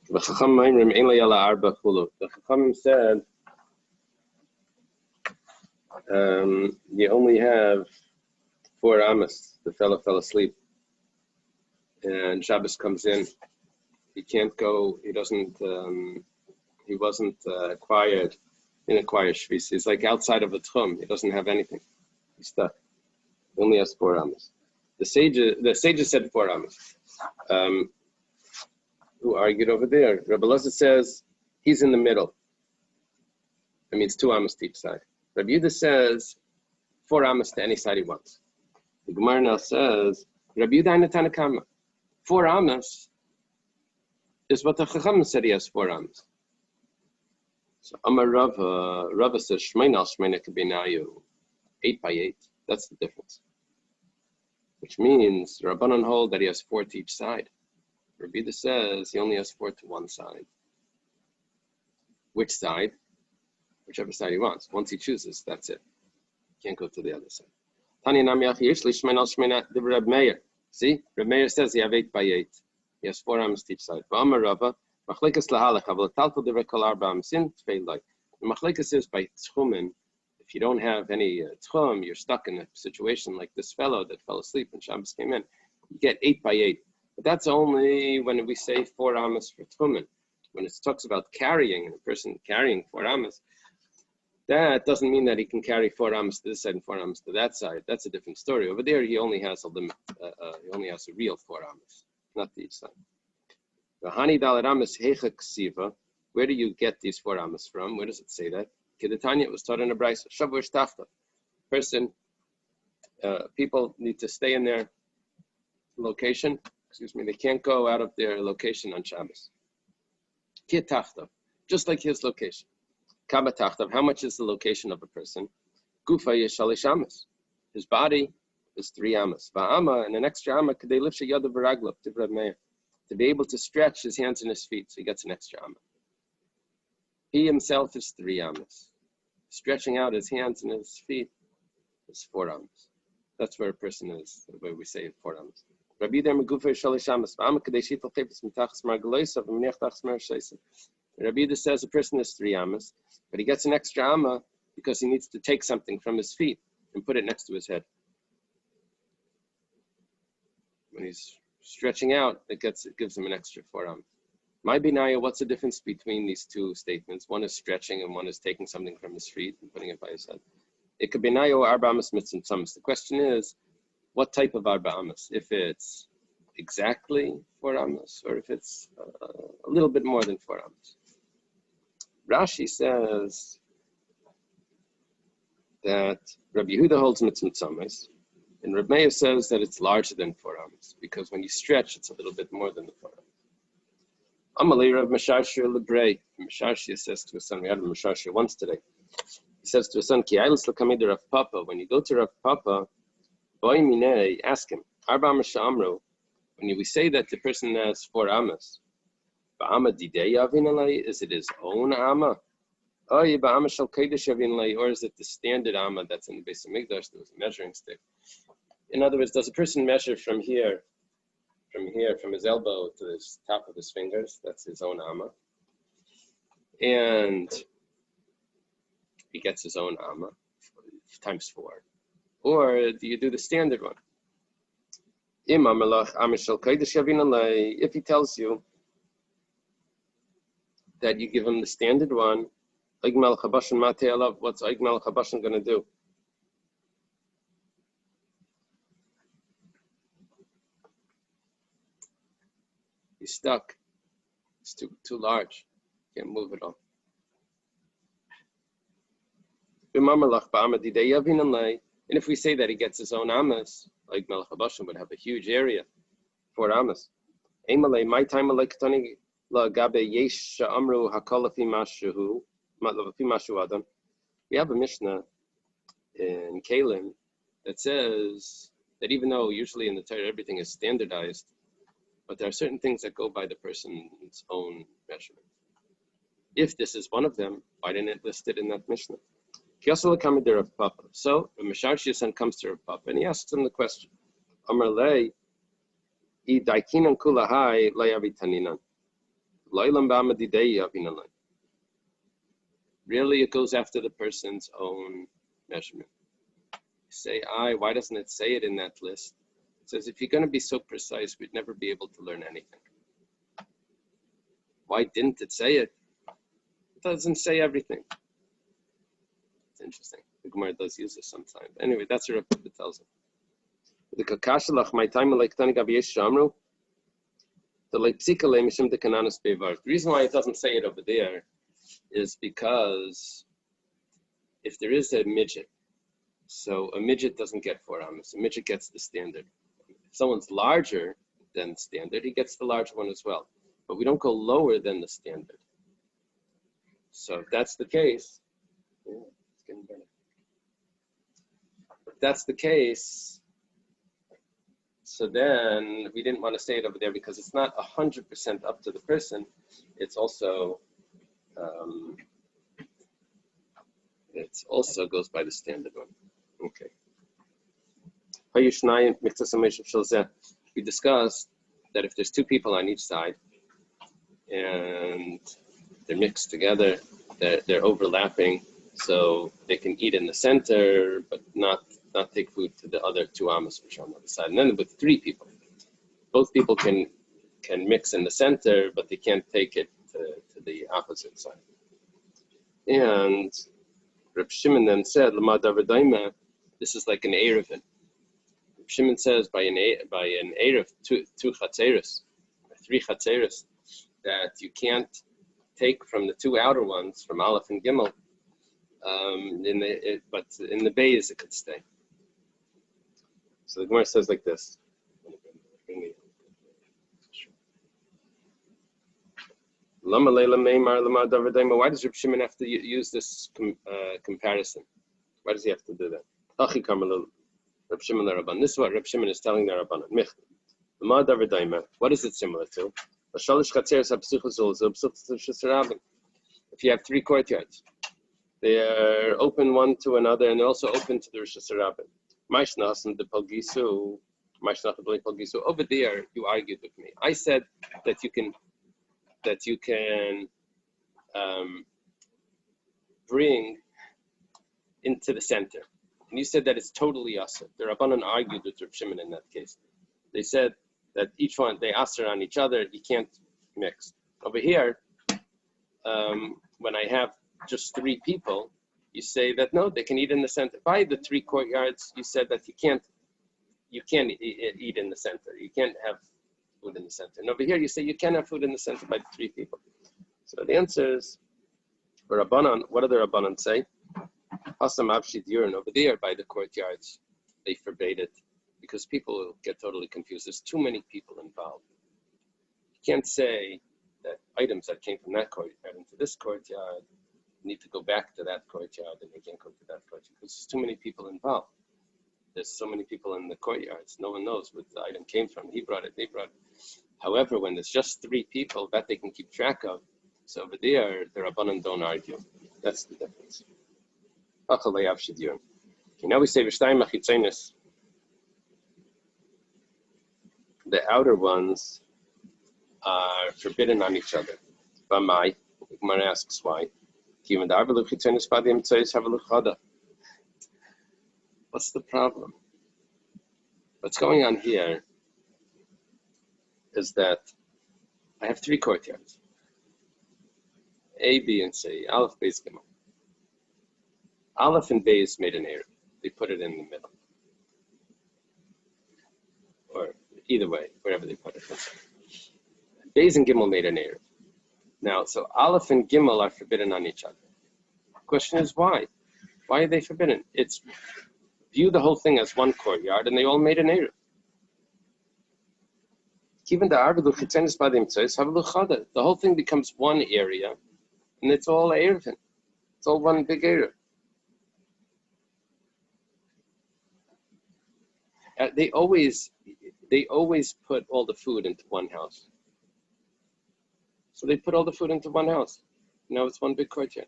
Speaker 1: The Chachamim said you only have 4 amos. The fellow fell asleep, and Shabbos comes in. He can't go. He doesn't. He wasn't acquired. Didn't acquire shvis. He's like outside of a tchum. He doesn't have anything. He's stuck. He only has 4 amos. The sages said 4 amos. Who argued over there? Rabbi Elazar says he's in the middle. That means 2 amos to each side. Rabbi Yehuda says 4 amos to any side he wants. The Gemara now says Rabbi Yehuda and Tanakama. 4 amos is what the Chacham said he has 4 amos. So Amar Rava says Shmein al Shmein Kabinayu 8 by 8. That's the difference. Which means Rabbanan hold that he has 4 to each side. Rabbi Yehuda says he only has 4 to one side. Which side? Whichever side he wants. Once he chooses, that's it. Can't go to the other side. See, Reb Meir says he have 8 by 8. He has 4 amos to each side. The machlekes is by tchumen. If you don't have any tchum, you're stuck in a situation like this fellow that fell asleep and Shabbos came in. You get 8 by 8. But that's only when we say 4 amos for tchumen. When it talks about carrying, and a person carrying 4 amos, that doesn't mean that he can carry 4 amos to this side and 4 amos to that side. That's a different story. Over there, he only has a limit. He only has a real 4 amos, not to each side. Where do you get these 4 amos from? Where does it say that? Kedetanya, it was taught in a brayso. Shavush tafta. Person, people need to stay in their location. They can't go out of their location on Shabbos. Kit tafta, just like his location. Kaba tafta, how much is the location of a person? Gufa yeshalish amos. His body is 3 amos. Va'ama, and an extra amma, kadei lifsha yada v'raglav, Reb Meir, to be able to stretch his hands and his feet, so he gets an extra amma. He himself is 3 amos. Stretching out his hands and his feet is 4 amos. That's where a person is, the way we say 4 amos. Rabbi Yehuda says a person is 3 amos, but he gets an extra amma because he needs to take something from his feet and put it next to his head. When he's stretching out, it gives him an extra 4 amos. My binaya, what's the difference between these 2 statements? One is stretching and one is taking something from his feet and putting it by his head. It could be nayo arba amos mitzvah tzamas. The question is, what type of arba amos? If it's exactly 4 amos, or if it's a little bit more than 4 amos. Rashi says that Rabbi Yehuda holds mitzvah tzamas, and Reb Meir says that it's larger than 4 amos, because when you stretch, it's a little bit more than the 4 amos. Amalei Rav Mesharshir Lebrei. Mesharshir says to his son, we had a Mesharshir once today. He says to his son, Ki ailis l'kamid Rav Papa. When you go to Rav Papa, boy minei, ask him, Arba amos amru. When we say that the person has 4 amos, ba'ama didei yavin alai, is it his own amma? Or is it the standard amma that's in the base of Mikdash? There was a measuring stick. In other words, does a person measure from here, from his elbow to the top of his fingers? That's his own amma. And he gets his own amma times 4. Or do you do the standard one? If he tells you that you give him the standard one, what's Oig Melech HaBashan going to do? He's stuck. It's too large. Can't move it all. And if we say that he gets his own amas, like Melech HaBashim would have a huge area for amas. My time we have a Mishnah in Kalim that says that even though usually in the Torah everything is standardized, but there are certain things that go by the person's own measurement. If this is one of them, why didn't it list it in that Mishnah? So the Mishar Shiasan comes to Rav Papa and he asks him the question. Amar lei, I daikinan kulahai layavitaninan. Loilam ba'amadidei yavinalai. Really, it goes after the person's own measurement. You say, why doesn't it say it in that list? It says, if you're going to be so precise, we'd never be able to learn anything. Why didn't it say it? It doesn't say everything. It's interesting. The Gemara does use this sometimes. Anyway, that's what it tells him. The kakashalach, my time like tani gaviyesh shamru. The leipsikale mishim de kananas bevar. The reason why it doesn't say it over there is because if there is a midget, so a midget doesn't get 4 amas. A midget gets the standard. If someone's larger than standard, he gets the large one as well. But we don't go lower than the standard. So if that's the case, it's getting better. If that's the case, so then we didn't want to say it over there because it's not 100% up to the person. It's also goes by the standard one. Okay. We discussed that if there's 2 people on each side and they're mixed together, they're overlapping, so they can eat in the center, but not take food to the other 2 amas which are on the other side. And then with 3 people, both people can mix in the center, but they can't take it to the opposite side. And Reb Shimon then said, "Lama davar daima." This is like an Eiruvin. Reb Shimon says by an Eiruv, 2 chatzeres, 3 chatzeres, that you can't take from the 2 outer ones, from Aleph and Gimel, but in the bays it could stay. So the Gemara says like this. Why does Reb Shimon have to use this comparison? Why does he have to do that? This is what Reb Shimon is telling the Rabbanan. What is it similar to? If you have 3 courtyards, they are open one to another and they're also open to the Rosh Hashanah. Over there, you argued with me. I said that you can bring into the center. And you said that it's totally asur. The Rabbanan argued with Reb Shimon in that case. They said that each one, they asur on each other, you can't mix. Over here, when I have just 3 people, you say that no, they can eat in the center. By the 3 courtyards, you said that you can't eat in the center. You can't have food in the center. And over here, you say you can have food in the center by the 3 people. So the answer is, for Rabbanan, what do the Rabbanan say? Hasam Abshid Yurin, over there by the courtyards, they forbade it because people get totally confused. There's too many people involved. You can't say that items that came from that courtyard into this courtyard need to go back to that courtyard and they can't go to that courtyard because there's too many people involved. There's so many people in the courtyards. No one knows where the item came from. He brought it, they brought it. However, when there's just 3 people, that they can keep track of. So over there, the Rabbanan don't argue. That's the difference. Okay, now we say the outer ones are forbidden on each other. Bamai, Gemara asks why. What's the problem? What's going on here is that I have 3 courtyards. A, B, and C. Aleph, Beis, Gimel. Aleph and Beis made an Eruv. They put it in the middle. Or either way, wherever they put it. Beis and Gimel made an Eruv. Now, so Aleph and Gimel are forbidden on each other. Question is why? Why are they forbidden? It's view the whole thing as one courtyard, and they all made an Eruv. The whole thing becomes one area, and it's all Eiruvin. It's all one big Eruv. They always put all the food into one house. So they put all the food into one house. Now it's one big courtyard.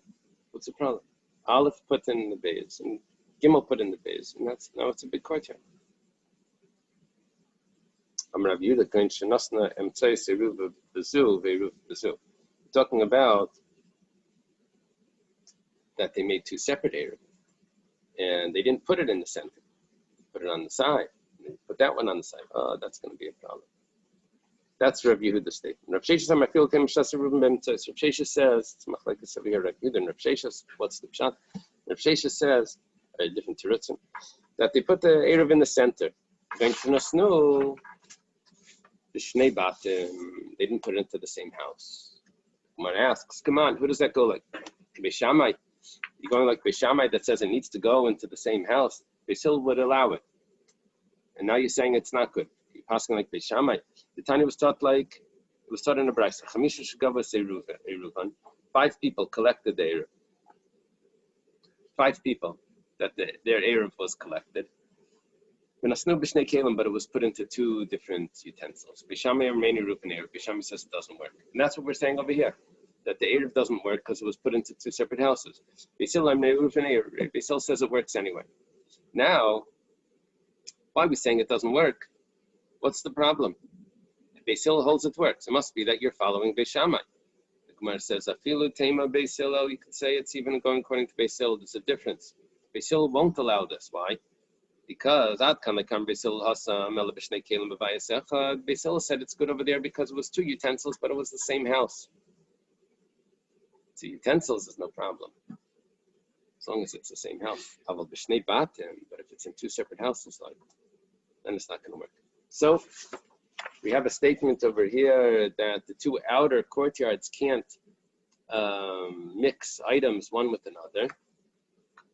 Speaker 1: What's the problem? Aleph put in the bays, and Gimel put in the bays, and now it's a big courtyard. Talking about that they made two separate Eruv, and they didn't put it in the center. They put it on the side. They put that one on the side. Oh, that's going to be a problem. That's Rav Yehuda's statement. Rav Sheshes says, it's machlekes over here, Rav Yehuda and Rav Sheshes, what's the pshat? Rav Sheshes says, a different terutzim, that they put the Eruv in the center. They didn't put it into the same house. One asks, come on, who does that go like? Beis Shammai. You're going like Beis Shammai that says it needs to go into the same house. Beis Hillel would allow it. And now you're saying it's not good. You're passing like Beis Shammai. The Tanya was taught in a brayso. 5 people collected the Eruv. 5 people that their Eruv was collected. But it was put into 2 different utensils. Beis Shammai or Meini Eruv and Eruv. Beis Shammai says it doesn't work. And that's what we're saying over here. That the Eruv doesn't work because it was put into 2 separate houses. Beis Hillel says it works anyway. Now, why are we saying it doesn't work? What's the problem? If Beis Hillel holds it works, it must be that you're following Beis Shammai. The Gemara says, Afilu Tema Beis Hillel, you could say it's even going according to Beis Hillel, there's a difference. Beis Hillel won't allow this. Why? Because Beis Hillel said it's good over there because it was 2 utensils, but it was the same house. So utensils is no problem, as long as it's the same house. But if it's in 2 separate houses, then it's not going to work. So we have a statement over here that the 2 outer courtyards can't mix items one with another.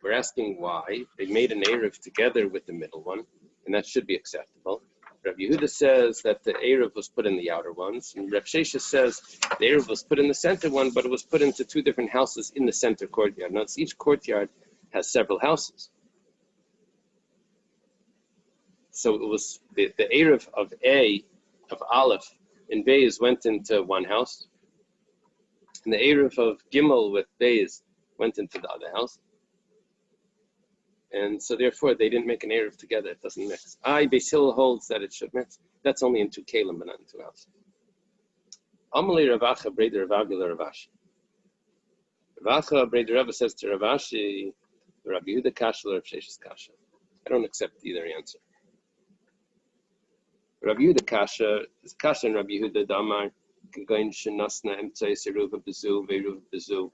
Speaker 1: We're asking why. They made an Eruv together with the middle one, and that should be acceptable. Rav Yehuda says that the Eruv was put in the outer ones, and Rav Sheshes says the Eruv was put in the center one, but it was put into 2 different houses in the center courtyard. Now, each courtyard has several houses. So it was the Eruv of Aleph, and Beis went into one house, and the Eruv of Gimel with Beis went into the other house. And so therefore they didn't make an Eruv together, it doesn't mix. Beis Hillel holds that it should mix. That's only in 2 kelim, but not in 2 houses. Amalei Ravacha, Breder Ravagila Ravashi. Ravacha, Breder Rava says to Ravashi, Rabbi Yehuda Kasha, Rav Sheshes Kasha. I don't accept either answer. Rabbi Yehuda Kasha is Kasha and Rabbi Yehuda Damar, Kagain Shenasna, Emtzai Seruva Bezu, Veruva Bezu.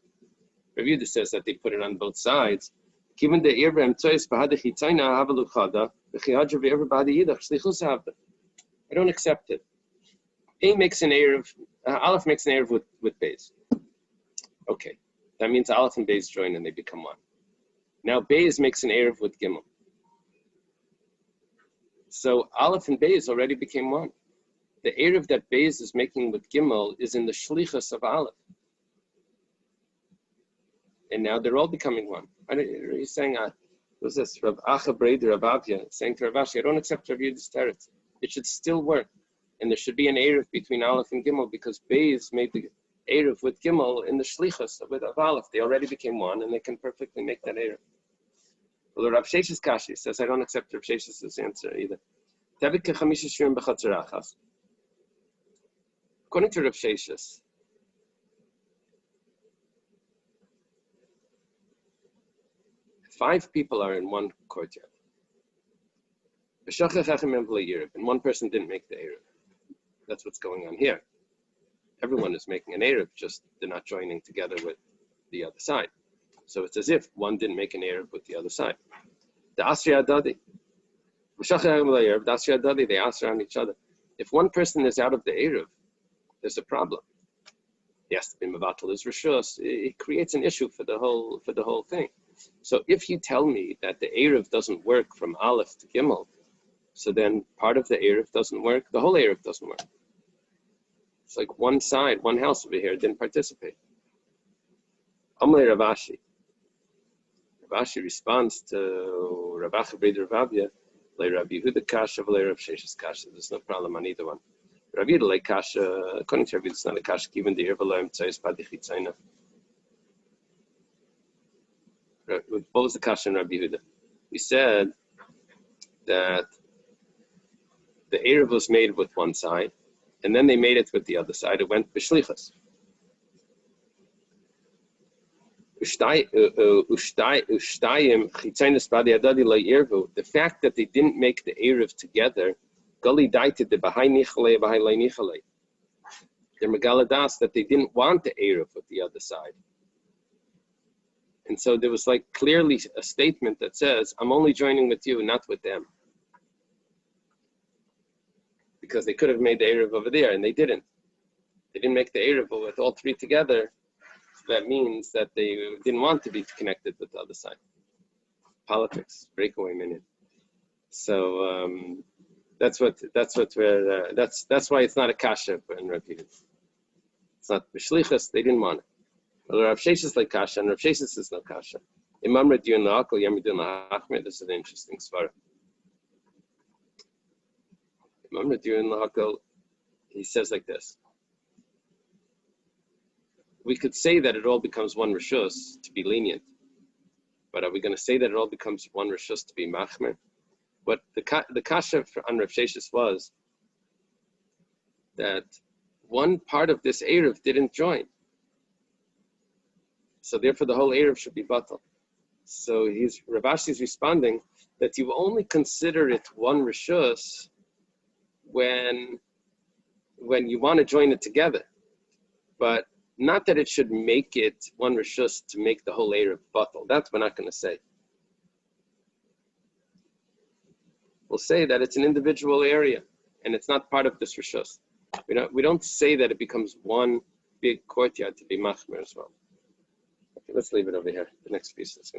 Speaker 1: Rabbi Yehuda says that they put it on both sides. Given the Eruv Emtzai Bahada Chitzaina Havaluchada, the Chiyadra Everybody Yidach Shlichus Havda. I don't accept it. Makes an Eruv, Aleph makes an Eruv with Beis. Okay, that means Aleph and Beis join and they become one. Now Beis makes an Eruv with Gimel. So Aleph and Beis already became one. The Eruv that Beis is making with Gimel is in the Shlichus of Aleph. And now they're all becoming one. He's saying, what's this? Rav Acha Breder Rav Avya saying to Rav Ashi, I don't accept Rav Yehuda's teretz. It should still work. And there should be an Eruv between Aleph and Gimel because Beis made the Eruv with Gimel in the Shlichus of Aleph. They already became one and they can perfectly make that Eruv. Well, Rav Sheshes Kashi says, I don't accept Rav Sheshes' answer either. According to Rav Sheshes, 5 people are in one courtyard. And one person didn't make the Eruv. That's what's going on here. Everyone is making an Eruv, just they're not joining together with the other side. So it's as if one didn't make an Eruv with the other side. The Asri Adadi. The Asri Adadi, they answer on each other. If one person is out of the Eruv, there's a problem. Yes, the Mevatel is Rishus. It creates an issue for the whole thing. So if you tell me that the Eruv doesn't work from Aleph to Gimel, so then part of the Eruv doesn't work, the whole Eruv doesn't work. It's like one side, one house over here didn't participate. Amalei Ravashi. Ravashi responds to Rav Acha Breder Ravavia, Le Rabbi Yehuda Kasha, Le Rav Sheshes Kasha. There's no problem on either one. Rabbi Yehuda Le Kasha, according to Rabbi Yehuda, it's not a Kasha, given the Irvaloim Tzayis Padichitzaina. What was the Kasha in Rabbi Yehuda? He said that the Erev was made with one side, and then they made it with the other side. It went b'shlichus. The fact that they didn't make the Erev together, Gali daited the Bahai Nichale, Bahai Lai Nichale. They're Megaladas that they didn't want the Erev with the other side. And so there was like clearly a statement that says, I'm only joining with you, not with them. Because they could have made the Erev over there, and they didn't. They didn't make the Erev with all three together. So that means that they didn't want to be connected with the other side. Politics, breakaway minute. So that's why it's not a kasha in Rabbi Yehuda. It's not b'shlichus. They didn't want it. Well, Rav Sheshes like kasha, and Rav Sheshes is no kasha. Imam Radiyun la'akol, Yam Radiyun la'achmer. This is an interesting svara. Imam Radiyun la'akol, he says like this. We could say that it all becomes one rishus to be lenient, but are we going to say that it all becomes one rishus to be machmer? What the kasha on Rav Sheshes was that one part of this Erev didn't join. So therefore the whole Erev should be batal. So Rav Ashi is responding that you only consider it one rishus when you want to join it together. But not that it should make it one rishus to make the whole Erev batal. That's we're not going to say. We'll say that it's an individual area and it's not part of this rishus. We don't say that it becomes one big courtyard to be machmer as well. Okay, let's leave it over here. The next piece is